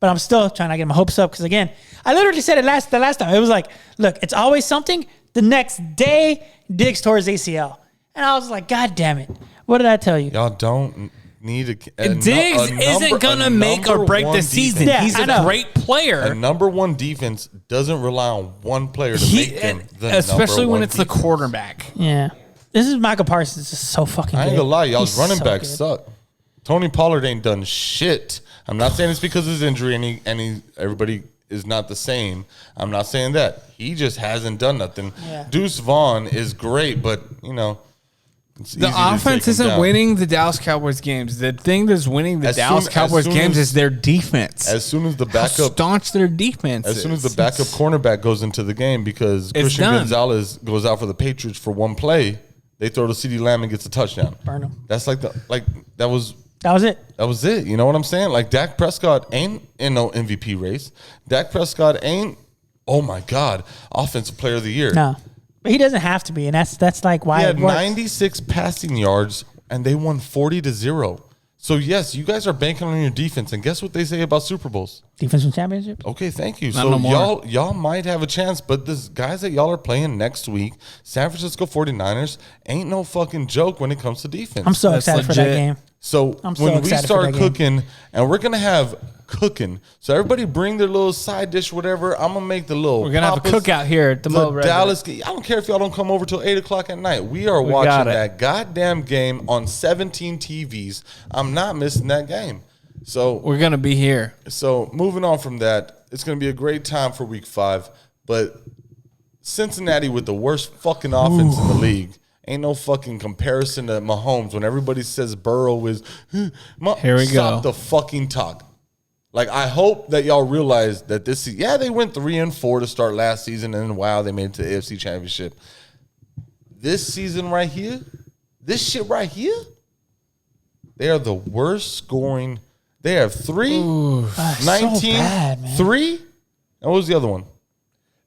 But I'm still trying to get my hopes up because, again, I literally said it the last time. It was like, look, it's always something. The next day, Diggs tore his ACL. And I was like, God damn it. What did I tell you? Y'all don't need Diggs isn't going to make or break the season. Yeah, he's a great player. A number one defense doesn't rely on one player to make them the especially number when one it's defense. the quarterback. Yeah. This is Michael Parsons. Is so fucking good. I ain't gonna lie, y'all's He's running so backs good. suck. Tony Pollard ain't done shit. I'm not saying it's because of his injury and everybody is not the same. I'm not saying that. He just hasn't done nothing. Yeah. Deuce Vaughn is great, but you know, it's The easy to offense take him isn't down. winning the Dallas Cowboys games. The thing that's winning the Dallas Cowboys games is their defense. As soon as the How backup staunch their defense As soon as the backup cornerback goes into the game because Christian done. Gonzalez goes out for the Patriots for one play, they throw to CeeDee Lamb and gets a touchdown. Burn him. That's that was it. That was it. You know what I'm saying? Like Dak Prescott ain't in no MVP race. Dak Prescott ain't, oh my God, offensive player of the year. No. But he doesn't have to be, and that's like why He it had works. 96 passing yards and they won 40-0. So yes, you guys are banking on your defense, and guess what they say about Super Bowls? Defensive championship. Okay, thank you. Not So no more. y'all might have a chance, but this guys that y'all are playing next week, San Francisco 49ers, ain't no fucking joke when it comes to defense. I'm so That's excited for that legit. game. So I'm so when we excited for start that game. cooking, and we're gonna have cooking, so everybody bring their little side dish, whatever. I'm gonna make the little. We're going to have a papas, cookout here at the the Mo Dallas. I don't care if y'all don't come over till 8:00 at night. We are got watching it. that goddamn game on 17 TVs. I'm not missing that game. So We're going to be here. So moving on from that, it's going to be a great time for Week 5. But Cincinnati with the worst fucking offense in the league. Ain't no fucking comparison to Mahomes when everybody says Burrow is. Here we Stop go. the fucking talk. Like, I hope that y'all realize that this season, yeah, they went 3-4 to start last season, and then wow, they made it to the AFC Championship. This season right here, this shit right here, they are the worst scoring. They have 3, 19, so bad, man. 3, And what was the other one?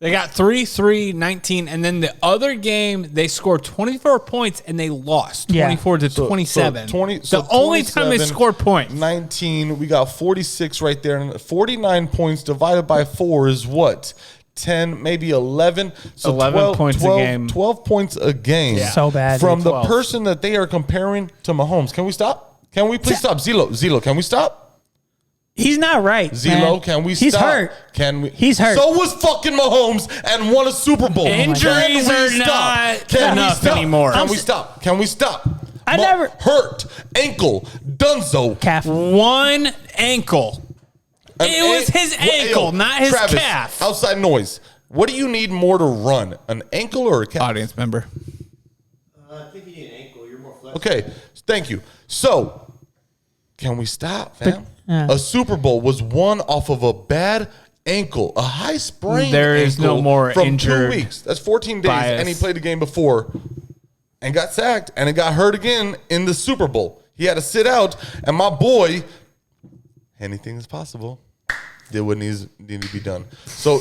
They got 3-3-19, and then the other game they scored 24 points and they lost 24 to 27. The only time they scored points. 19. We got 46 right there, and 49 points divided by 4 is what? 10, maybe 11. So 11 points a game. 12 points a game. Yeah. So bad. From the 12. person that they are comparing to Mahomes. Can we stop? Can we please stop? Zelo, can we stop? He's not right. Zelo, man. can we He's stop? hurt. Can we? He's hurt. So was fucking Mahomes and won a Super Bowl. Injuries Can we are stop? not Can we enough stop? anymore. Can we stop? Can we stop? I never- hurt ankle, Dunzo. Calf. One ankle. It was his ankle, not his Travis, calf. Outside noise. What do you need more to run? An ankle or a calf? Audience member. I think you need an ankle. You're more flexible. Okay, thank you. So, can we stop, fam? A Super Bowl was won off of a bad ankle, a high sprain. There is ankle no more from injured 2 weeks. That's 14 days, bias. and he played the game before and got sacked, and it got hurt again in the Super Bowl. He had to sit out, and my boy, anything is possible. Did what needs to be done. So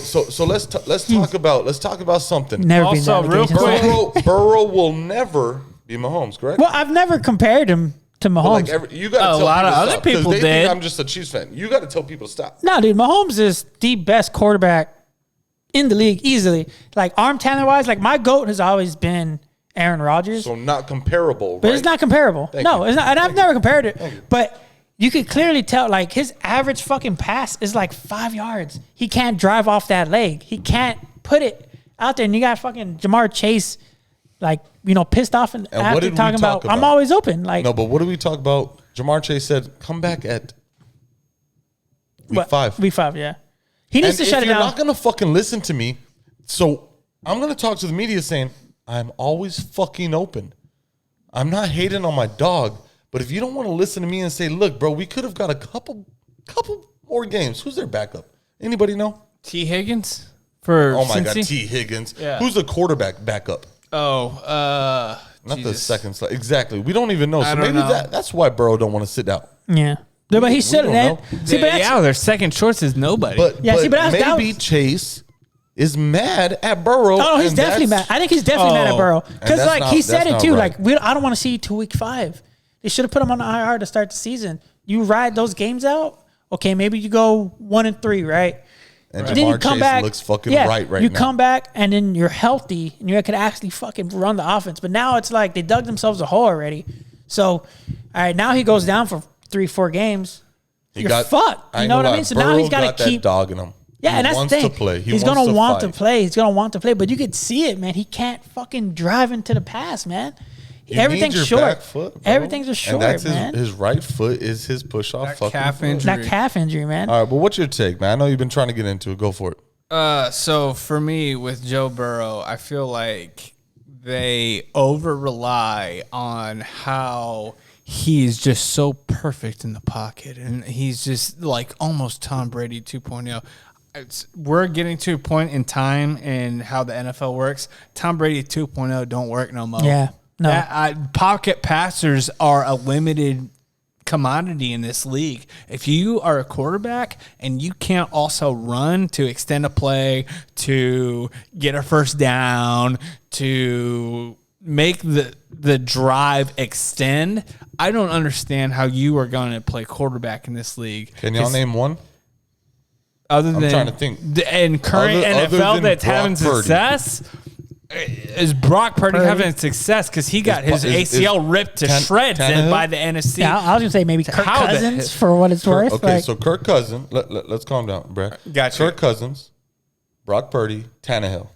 let's talk about something. Never Also, been real quick- Burrow will never be Mahomes, correct? Well, I've never compared him to Mahomes. You got to tell A lot of people to other stop, 'cause people they think did. I'm just a Chiefs fan. You got to tell people to stop. No, dude, Mahomes is the best quarterback in the league easily. Like arm talent wise, like my GOAT has always been Aaron Rodgers. So not comparable, But right? it's not comparable. Thank No, you. it's not. And I've never compared it. But you could clearly tell, like, his average fucking pass is like 5 yards. He can't drive off that leg. He can't put it out there. And you got fucking Jamar Chase, like, pissed off and what after did we talking talk about, I'm about? always open. Like, No, but what did we talk about? Jamar Chase said, come back at week what? 5. Week 5, yeah. He needs to if shut it you're down. not going to fucking listen to me, so I'm going to talk to the media saying, I'm always fucking open. I'm not hating on my dog, but if you don't want to listen to me and say, look, bro, we could have got a couple more games. Who's their backup? Anybody know? T. Higgins for Oh my God, Cincy? T. Higgins. Yeah. Who's the quarterback backup? Oh, Not the Jesus. second slot. Exactly. We don't even know. So don't maybe know. that's why Burrow don't want to sit down. Yeah. No, but he should don't have. know. See, but that's, Yeah, their second choice is nobody. But, Yeah, but see, but that maybe was- Chase is mad at Burrow. Oh, no, he's and definitely mad. that's- I think he's definitely mad at Oh. Burrow. And Because, that's like, not- he said that's it, not too. right. Like, I don't want to see you to week 5. They should have put him on the IR to start the season. You ride those games out, okay, maybe you go 1-3, right? And Then you Jamar come Chase back. looks fucking yeah, right you now. come back, and then you're healthy, and you could actually fucking run the offense. But now it's like they dug themselves a hole already. So, all right, now he goes down for 3-4 games. You're fucked. You know what I mean? So now he's got to keep that dog in him. Yeah, He and that's the wants thing. to play. He's wants gonna want to fight. play. He's gonna want to play. But you could see it, man. He can't fucking drive into the pass, man. You Everything's need your short. back foot, bro. Everything's a short, and that's man. his right foot is his push off That fucking calf foot. injury. That calf injury, man. All right, but what's your take, man? I know you've been trying to get into it. Go for it. So for me with Joe Burrow, I feel like they over rely on how he's just so perfect in the pocket, and he's just like almost Tom Brady 2.0. We're getting to a point in time in how the NFL works. Tom Brady 2.0 don't work no more. Yeah, no. Pocket passers are a limited commodity in this league. If you are a quarterback and you can't also run to extend a play, to get a first down, to make the drive extend, I don't understand how you are going to play quarterback in this league. Can y'all name one? Other than trying to think. In current Other NFL than that's having Brock Purdy. success, is Brock Purdy having success because he got his ACL ripped to shreds Tannehill? by the NFC. Yeah, I was gonna say maybe Kirk How the Cousins heck- for what it's worth. Okay, Like, so Kirk Cousins. Let's calm down, Brad. Gotcha. Kirk Cousins, Brock Purdy, Tannehill.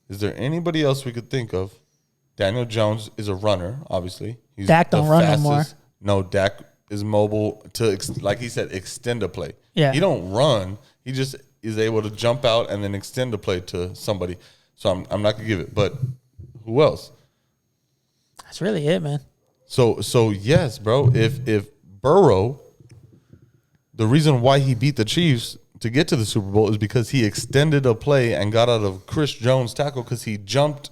Is there anybody else we could think of? Daniel Jones is a runner, obviously. He's Dak don't run no more. No, Dak is mobile to, like he said, extend a play. Yeah. He don't run. He just is able to jump out and then extend a play to somebody. So I'm not gonna give it. But who else? that's really it, man. So yes, bro. If Burrow, the reason why he beat the Chiefs to get to the Super Bowl is because he extended a play and got out of Chris Jones' tackle because he jumped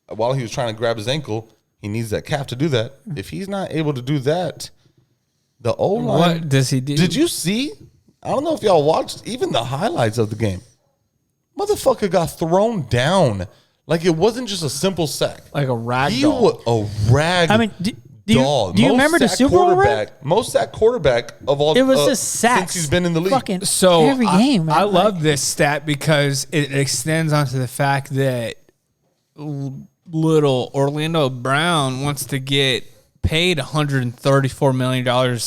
while he was trying to grab his ankle. He needs that calf to do that. If he's not able to do that, the O-line. What does he do? Did you see? I don't know if y'all watched even the highlights of the game. Motherfucker got thrown down. Like it wasn't just a simple sack. Like a rag He doll. was a rag. I mean, do doll. you remember the sack Super Bowl quarterback? Most sack quarterback of all. It was just sacks. since he's been in the league. Fucking So every game. Man. I love this stat because it extends onto the fact that little Orlando Brown wants to get paid $134 million,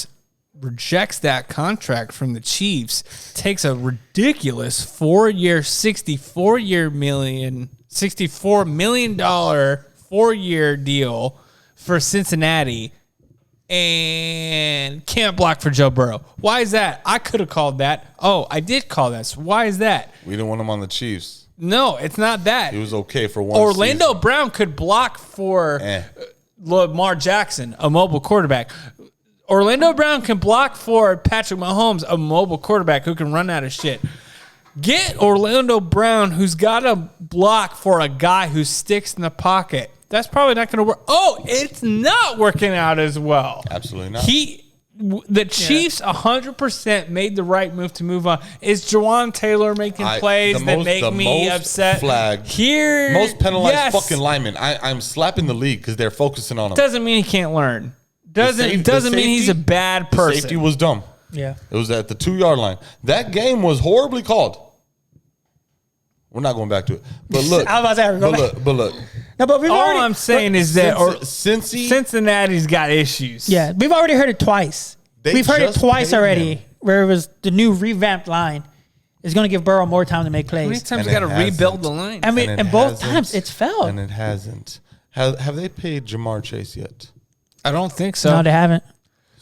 rejects that contract from the Chiefs, takes a ridiculous 4-year, $64 million 4-year deal for Cincinnati and can't block for Joe Burrow. Why is that? I could have called that. Oh, I did call that. So why is that? We didn't want him on the Chiefs. No, it's not that. He was okay for one Orlando season. Brown could block for Lamar Jackson, a mobile quarterback. Orlando Brown can block for Patrick Mahomes, a mobile quarterback who can run out of shit. Get Orlando Brown, who's got a block for a guy who sticks in the pocket. That's probably not going to work. Oh, it's not working out as well. Absolutely not. The Chiefs 100% made the right move to move on. Is Jawan Taylor making plays that make me upset? Flagged, Here, most penalized yes. fucking lineman. I'm slapping the league because they're focusing on him. Doesn't mean he can't learn. Doesn't mean he's a bad The person. safety was dumb. Yeah. It was at the 2-yard line. That game was horribly called. We're not going back to it. But look. I was about to say, but look. No, but we've All already, I'm saying is that Cincy, Cincinnati's got issues. yeah, we've already heard it twice. We've heard it just twice paid already, him. where it was the new revamped line is going to give Burrow more time to make How many plays. times And we got to it hasn't. rebuild the line? I mean, it and both hasn't. times it's failed. And it hasn't. Have they paid Jamar Chase yet? I don't think so. No, they haven't.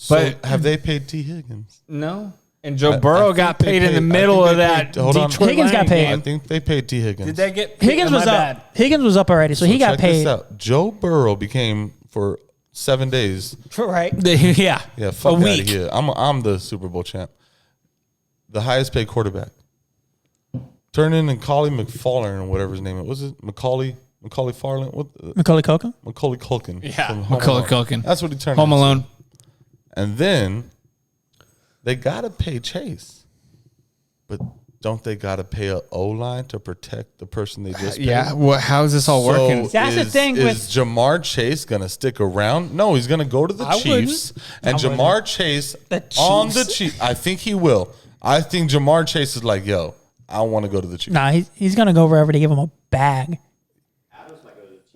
But have they paid T. Higgins? No. And Joe I Burrow think got they paid in the paid- I middle think of they that paid- hold on. Detroit Higgins got Lions paid. game. I think they paid T. Higgins. Did they get Higgins was Am I up. bad? Higgins was up already, so he got Check this paid. out. Joe Burrow became for 7 days. Right. Yeah. Yeah, fuck A out of week. here. I'm the Super Bowl champ. The highest paid quarterback. Turn in and Macaulay McFarland or whatever his name is. What's it? Macaulay Farland? What? Macaulay Culkin? Macaulay Culkin. Yeah, from Home Macaulay Alone. Culkin. That's what he turned Home into. Alone. And then they got to pay Chase. But don't they got to pay a O-line to protect the person they just paid? Yeah. How is this all working? That's the thing is with- Jamar Chase going to stick around? No, he's going to go to the I Chiefs. And Jamar Chase The on the Chiefs. Chiefs. I think he will. I think Jamar Chase is like, yo, I want to go to the Chiefs. Nah, he's going to go wherever they give him a bag. Adams might go to the Chiefs.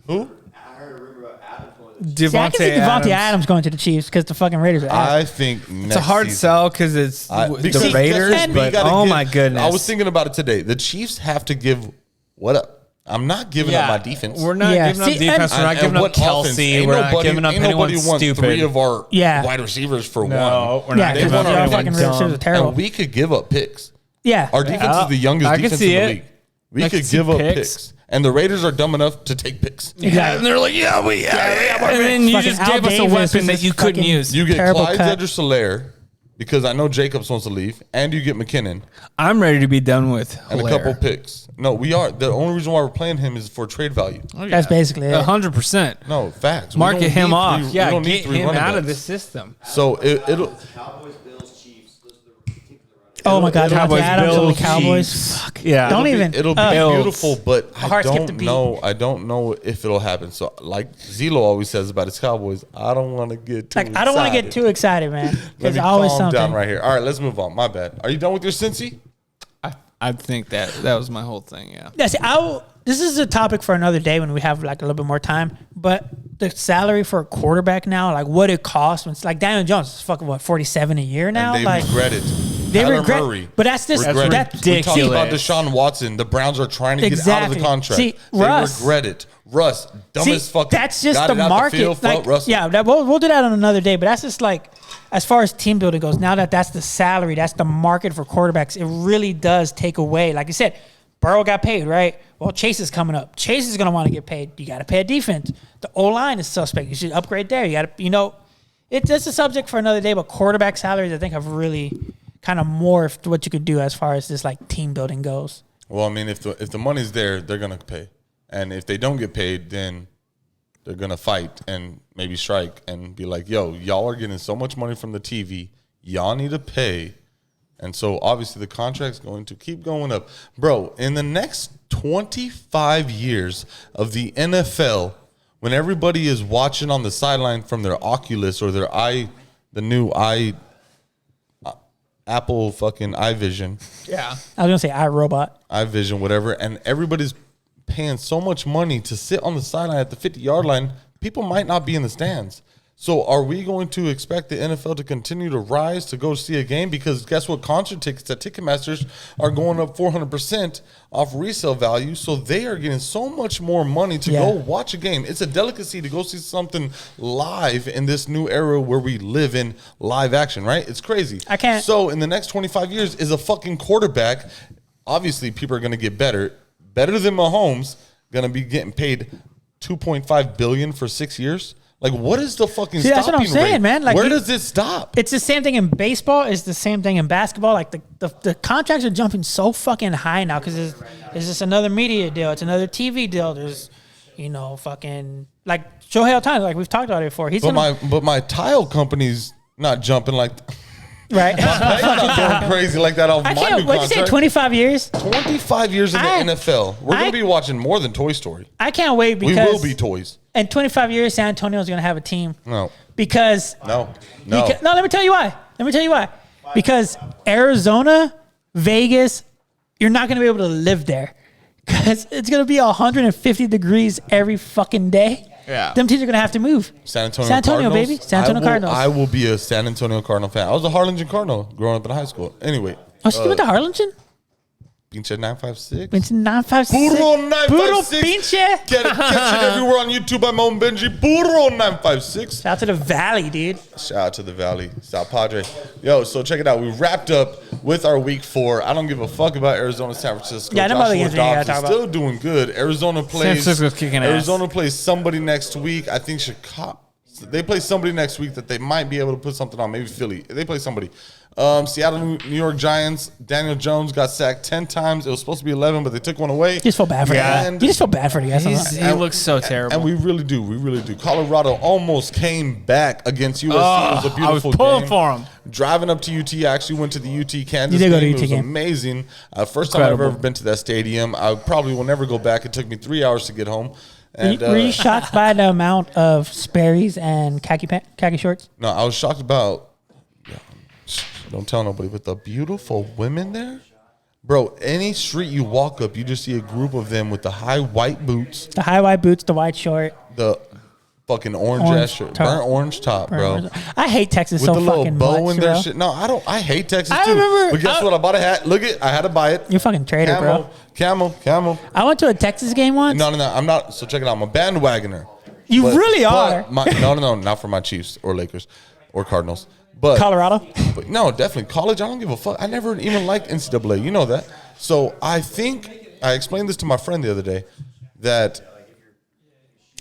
Who? I heard a rumor about Adams going to the Chiefs. See, I can see Devontae Adams going to the Chiefs because the fucking Raiders are ass. I think It's a hard sell because it's the because Raiders, guess what? We but gotta oh give- my goodness. I was thinking about it today. The Chiefs have to give what up? I'm not giving up my defense. We're not Yeah, giving up see, defense. and- We're not And giving up what offense? Kelsey. Ain't We're not giving up ain't anyone nobody won stupid. 3 of our Yeah. wide receivers for No, one. we're Yeah, not They giving won up our anyone fucking receivers dumb. are terrible. And we could give up picks. Yeah. Our defense is the youngest I can defense see in the it. league. We I can could see give up picks. picks. And the Raiders are dumb enough to take picks. Yeah, and they're like, yeah, and then you Fucking just Al gave us a Davis weapon is that this you couldn't fucking- use. You get Terrible Clyde cut. Edwards-Helaire because I know Jacobs wants to leave, and you get McKinnon I'm ready to be done with and a Hilaire. couple picks. No, we are. The only reason why we're playing him is for trade value. That's basically it. 100%. No, facts. We Market don't him need off. three- Yeah, we don't need get 3 him running out of the backs. system. So it'll. Cowboys, Bills, Chiefs. Those are the teams that Oh my God, Devontae Cowboys, Adams on the Bills, Cowboys. Chiefs. Fuck. Yeah. Don't It'll even. Be, it'll be Bills. beautiful, but I heart skipped a don't beat. know. I don't know if it'll happen. So, like Zelo always says about his Cowboys, I don't want to get too. Like, I don't want to get too excited, man. Let There's me always calm something. down right here. All right, let's move on. My bad. Are you done with your Cincy? I think that was my whole thing, yeah. Yeah, see, this is a topic for another day when we have like a little bit more time. But the salary for a quarterback now, like what it costs, when it's like Daniel Jones is fucking what, 47 a year now. And they like regret it. they Kyler regret, Murray but that's this. regret That's it. We talked about ridiculous. Deshaun Watson. The Browns are trying to get out of the Exactly. contract. See, they Russ- regret it. Russ, dumb See, as fuck. that's just got the it out market. field, fuck like, Russell. yeah, we'll do that on another day. But that's just like, as far as team building goes, now that's the salary, that's the market for quarterbacks. It really does take away. Like you said, Burrow got paid, right? Well, Chase is coming up. Chase is going to want to get paid. You got to pay a defense. The O-line is suspect. You should upgrade there. You got to, it's a subject for another day. But quarterback salaries, I think, have really kind of morphed what you could do as far as this like team building goes. Well, I mean, if the money's there, they're gonna pay, and if they don't get paid, then they're gonna fight and maybe strike and be like, "Yo, y'all are getting so much money from the TV, y'all need to pay." And so obviously the contract's going to keep going up. Bro, in the next 25 years of the NFL, when everybody is watching on the sideline from their Oculus or their the new Apple fucking iVision. Yeah. I was gonna say iRobot. iVision, whatever, and everybody's paying so much money to sit on the sideline at the 50-yard line, people might not be in the stands. So are we going to expect the NFL to continue to rise to go see a game? Because guess what? Concert tickets at Ticketmasters are going up 400% off resale value. So they are getting so much more money to go watch a game. It's a delicacy to go see something live in this new era where we live in live action, right? It's crazy. I can't. So in the next 25 years, is a fucking quarterback, obviously people are going to get better than Mahomes, going to be getting paid $2.5 billion for 6 years. Like, what is the fucking stopping that's what I'm saying, rate? man. Like, where does it stop? It's the same thing in baseball. It's the same thing in basketball. Like, the contracts are jumping so fucking high now because it's just another media deal. It's another TV deal. There's, fucking, like, Shohei Ohtani, like we've talked about it before. But my tile company's not jumping like... Right. not going crazy like that off my new contract. What'd you say, 25 years? 25 years in the NFL. We're going to be watching more than Toy Story. I can't wait because... We will be toys. In 25 years, San Antonio's going to have a team. No. Because... No, let me tell you why. Because Arizona, Vegas, you're not going to be able to live there. Because it's going to be 150 degrees every fucking day. Yeah. Them teams are going to have to move. San Antonio Cardinals? Baby. San Antonio Cardinals. I will be a San Antonio Cardinal fan. I was a Harlingen Cardinal growing up in high school. Anyway. Oh, so you went to Harlingen? Pinche 956. Pinche 956. Puro 956. Puro pinche. Catch it everywhere on YouTube. I'm on Benji. Puro 956. Shout out to the Valley, dude. Shout out to the Valley. South Padre. Yo, so check it out. We wrapped up with our week 4. I don't give a fuck about Arizona, San Francisco. Yeah, Joshua games Dobbs is still doing good. Arizona plays. San Francisco's kicking Arizona ass. plays somebody next week. I think Chicago. They play somebody next week that they might be able to put something on. Maybe Philly. They play somebody. Seattle, New York Giants. Daniel Jones got sacked 10 times. It was supposed to be 11, but they took one away. You just feel bad for And- You just feel bad for the guys. He looks so terrible. And we really do. We really do. Colorado almost came back against USC. It was a beautiful I was pulling game. for him. Driving up to UT, I actually went to the UT Kansas You did go game. to UT It was game. amazing. First time I've Incredible. ever been to that stadium. I probably will never go back. It took me 3 hours to get home. And Were you shocked by the amount of Sperry's and khaki shorts? no, I was shocked about. Don't tell nobody, but the beautiful women there, bro. Any street you walk up, you just see a group of them with the high white boots, The high white boots, the white short. the fucking orange ass shirt, top. burnt orange top, bro. I hate Texas With so the little fucking bow much, in their bro. shit. No, I don't. I hate Texas I too. remember- But guess what? I bought a hat. Look it. I had to buy it. You're a fucking traitor, bro. Camel. I went to a Texas game once. No. I'm not. So check it out. I'm a bandwagoner. You really are. No. Not for my Chiefs or Lakers or Cardinals. But Colorado. But no, definitely college. I don't give a fuck. I never even liked NCAA. You know that. So I think I explained this to my friend the other day that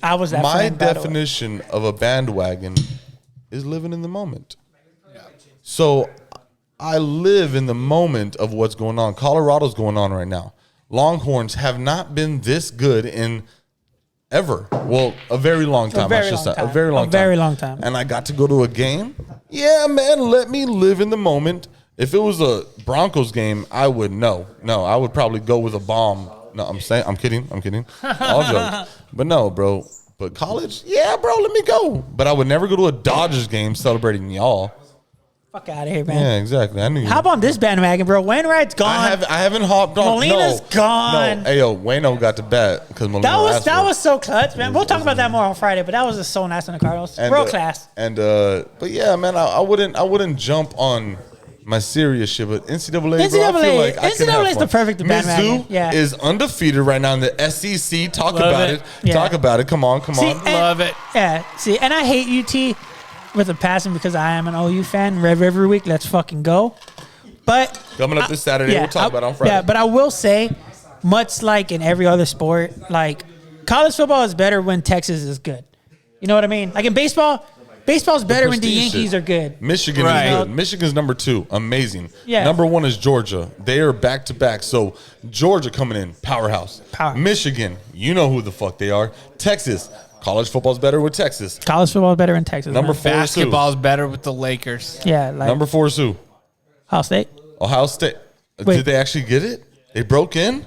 I was that my friend, by the way. definition of a bandwagon is living in the moment. So I live in the moment of what's going on. Colorado's going on right now. Longhorns have not been this good in ever. Well, a very long time. very I should long say. time. A very long A time. very long time. And I got to go to a game. Yeah, man, let me live in the moment. If it was a Broncos game, I would know. No, I would probably go with a bomb. No, I'm kidding. All jokes. But no, bro. But college, yeah, bro, let me go. But I would never go to a Dodgers game celebrating y'all. Fuck out of here, man. Yeah, exactly. I knew you. Hop on this bandwagon, bro. Wainwright's gone. I haven't hopped on. Molina's gone. No, hey, yo, Wayno got to bat because Molina that was so clutch, man. We'll talk about that more on Friday, but that was just so nice on the Cardinals. World class. And but yeah, man, I wouldn't jump on my serious shit, but NCAA, bro, I feel like I can have NCAA is fun. the perfect bandwagon. Mizzou Yeah. is undefeated right now in the SEC. Talk Love about it. it. Yeah. Talk about it. Come on. See, and- Love it. Yeah, see, and I hate UT with a passion because I am an OU fan. Rev every week. Let's fucking go. But Coming up this Saturday, we'll talk about it on Friday. Yeah, but I will say, much like in every other sport, like college football is better when Texas is good. You know what I mean? Like in baseball, baseball's better when the prestige Yankees shit. are good. Michigan Right. is good. Michigan's number 2. Amazing. Yeah. Number 1 is Georgia. They are back to back. So Georgia coming in, powerhouse. Michigan, you know who the fuck they are. Texas, college football's better with Texas. College football is better in Texas. Number man. 4 is who? Basketball's better with the Lakers. Yeah, like Number 4 is who? Ohio State. Ohio State. Wait. Did they actually get it? They broke in?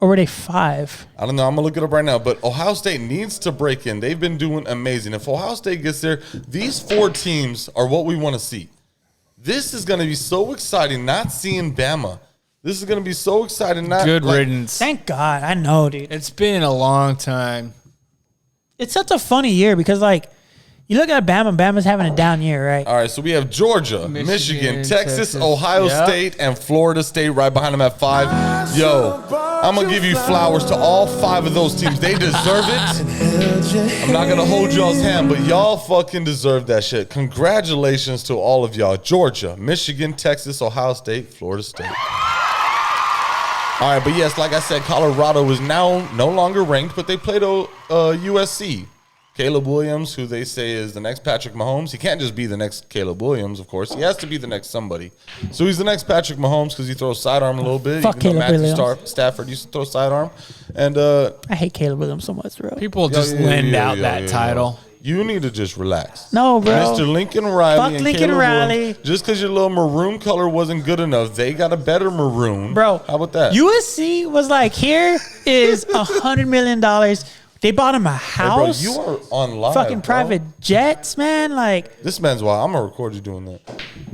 Or were they 5? I don't know. I'm going to look it up right now. But Ohio State needs to break in. They've been doing amazing. If Ohio State gets there, these 4 teams are what we want to see. This is going to be so exciting not seeing Bama. This is going to be so exciting. Good riddance. Thank God. I know, dude. It's been a long time. It's such a funny year because, like, you look at Bama, Bama's having a down year, right? All right, so we have Georgia, Michigan, Texas, Texas. Ohio Yep. State, and Florida State right behind them at 5. Yo, I'm going to give you flowers to all 5 of those teams. They deserve it. I'm not going to hold y'all's hand, but y'all fucking deserve that shit. Congratulations to all of y'all. Georgia, Michigan, Texas, Ohio State, Florida State. All right, but yes, like I said, Colorado is now no longer ranked, but they played USC. Caleb Williams, who they say is the next Patrick Mahomes. He can't just be the next Caleb Williams, of course. He has to be the next somebody. So he's the next Patrick Mahomes because he throws sidearm a little bit. Fuck even though Caleb Matthew Williams. Stafford used to throw sidearm. And I hate Caleb Williams so much, bro. People just lend out that title. You need to just relax. No, bro. Mr. Lincoln Riley. Fuck and Lincoln Caleb Riley. Williams, just because your little maroon color wasn't good enough, they got a better maroon. Bro. How about that? USC was like, here is $100 million. They bought him a house. Hey, bro, you are on live, fucking bro. private jets, man. Like, This man's wild. I'm going to record you doing that.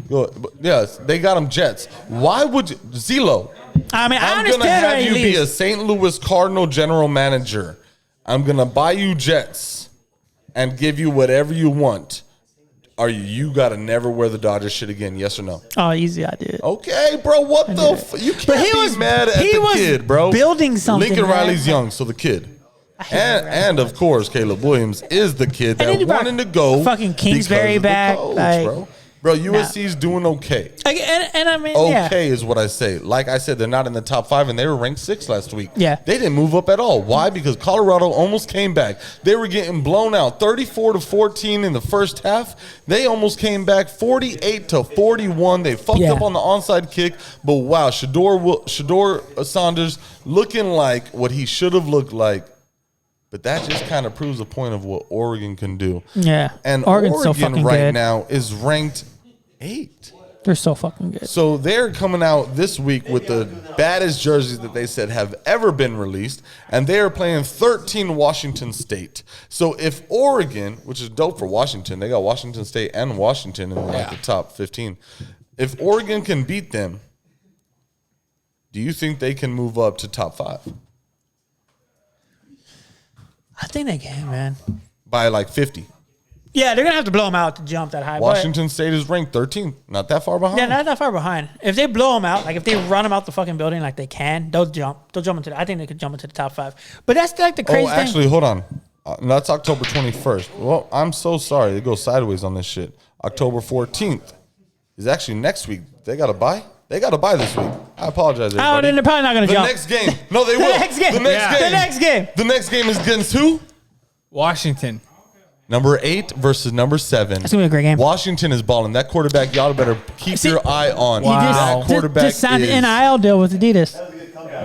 But yes, they got him jets. Why would you? Zelo. I mean, I I'm going to understand have why he you be a leaves. St. Louis Cardinal general manager. I'm going to buy you jets and give you whatever you want. You got to never wear the Dodgers shit again, yes or no? Oh, easy, I did. Okay, bro, what the you can't But he be was- mad at he the was kid, bro. building something, Lincoln man. Riley's young, so the kid. hate Lincoln Riley. And of course, Caleb Williams is the kid And then that he brought wanted to go. fucking Kingsbury because of the back, coach, like- bro, USC's doing okay. Like, and I mean, Okay yeah. is what I say. Like I said, they're not in the top 5, and they were ranked 6 last week. Yeah. They didn't move up at all. Why? Because Colorado almost came back. They were getting blown out 34-14 in the first half. They almost came back 48-41. They fucked Yeah. up on the onside kick, but wow, Shador Saunders looking like what he should have looked like. But that just kind of proves a point of what Oregon can do. Yeah. And Oregon's so Oregon fucking right good. now is ranked 8. They're so fucking good. So they're coming out this week with the baddest jerseys that they said have ever been released, and they are playing 13 Washington State. So if Oregon, which is dope for Washington, they got Washington State and Washington in like the top 15. If Oregon can beat them, do you think they can move up to top 5 I think they can, man. by like 50? Yeah, they're gonna have to blow them out to jump that high. but- Washington State is ranked 13th, not that far behind. Yeah, not that far behind. If they blow them out, like if they run them out the fucking building like they can, they'll jump. They'll jump into. I think they could jump into the top 5. But that's like the crazy Oh, actually, thing. hold on. That's October 21st. Well, I'm so sorry. It goes sideways on this shit. October 14th is actually next week. They got to buy? They got to buy this week. I apologize, Oh, everybody. then they're probably not gonna The jump. next game. No, they The will. next game. The next Yeah. game. The next game. The next game is against who? Washington. Number 8 versus number 7. It's gonna be a great game. Washington is balling. That quarterback, y'all better keep See, your eye on. He That quarterback just signed is an NIL deal with Adidas.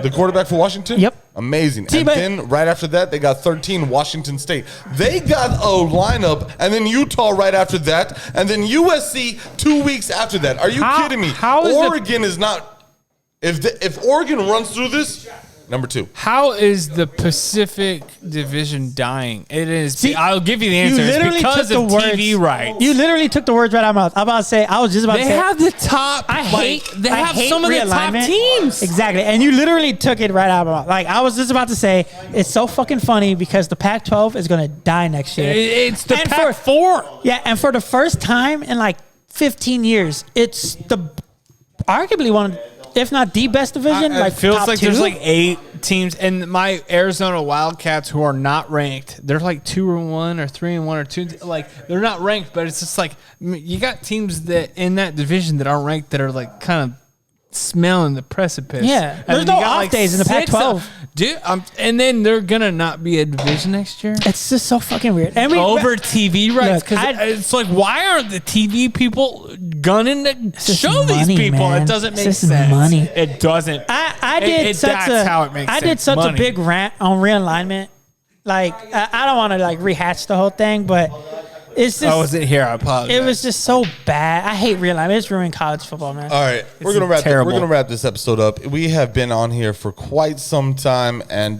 the quarterback for Washington? Yep. Amazing. See, and but- then right after that, they got 13 Washington State. They got a lineup, and then Utah right after that, and then USC 2 weeks after that. Are you kidding me? how is the- Oregon is not. If Oregon runs through this, number 2. How is the Pacific Division dying? It is. See, I'll give you the answer. It's because of TV rights. You literally took the words right out of my mouth. I'm about to say. I was just about They to say. have the top. I hate. They I have hate some of the top realignment. teams. Exactly, and you literally took it right out of my mouth. Like I was just about to say, it's so fucking funny because the Pac-12 is gonna die next year. It's the And Pac-4. Yeah, and for the first time in like 15 years, it's the arguably one, if not the best division. It like feels top like 2. there's like 8 teams, and my Arizona Wildcats, who are not ranked, they're like 2-1 or 3-1 or 2. Like they're not ranked, but it's just like you got teams that in that division that aren't ranked that are like kind of smelling the precipice. Yeah, And there's then you no got, off days in the 6 Pac-12. Dude, and then they're gonna not be a division next year. It's just so fucking weird. And we, Over TV rights, Look, because it's like, why aren't the TV people gunning to just show these money, people? man. It doesn't It's make just sense. money. It doesn't. I did such that's a how it makes I sense. did such Money. a big rant on realignment. Like I don't want to like rehash the whole thing, but It's just, I wasn't here. I apologize. it was just so bad. I hate real life. It's ruined college football, man. All right, we're gonna wrap this episode up. We have been on here for quite some time, and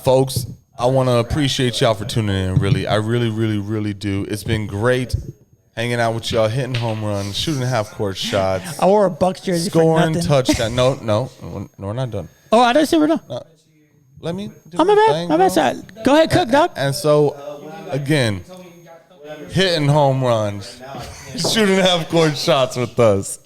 folks, I want to appreciate y'all for tuning in. Really, I really do. It's been great hanging out with y'all, hitting home runs, shooting half court shots, I wore a Bucks jersey scoring for nothing. touchdown. No, we're not done. Oh, I didn't say we're done. Let me. Do Oh, my my bad. thing, My bro. bad side. Go ahead, cook, dog. And so, again, hitting home runs, shooting half-court shots with us,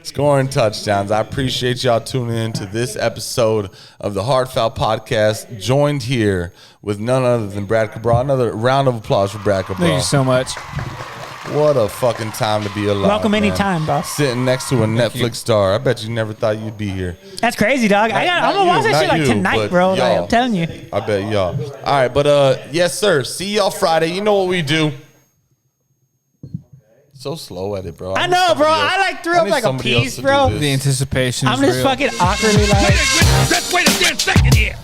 scoring touchdowns. I appreciate y'all tuning in to this episode of the Hard Foul Podcast, joined here with none other than Brad Cabral. Another round of applause for Brad Cabral. Thank you so much. What a fucking time to be alive. Welcome man. anytime, boss. Sitting next to a Netflix star. I bet you never thought you'd be here. That's crazy, dog. I'm gonna watch that shit like tonight, but bro. Like, y'all. I'm telling you. I bet y'all. All right, but yes, sir. See y'all Friday. You know what we do. So slow at it, bro. I know, bro. I like threw up like a piece, bro. The anticipation is I'm just real. fucking awkwardly like. Let's wait a damn second here.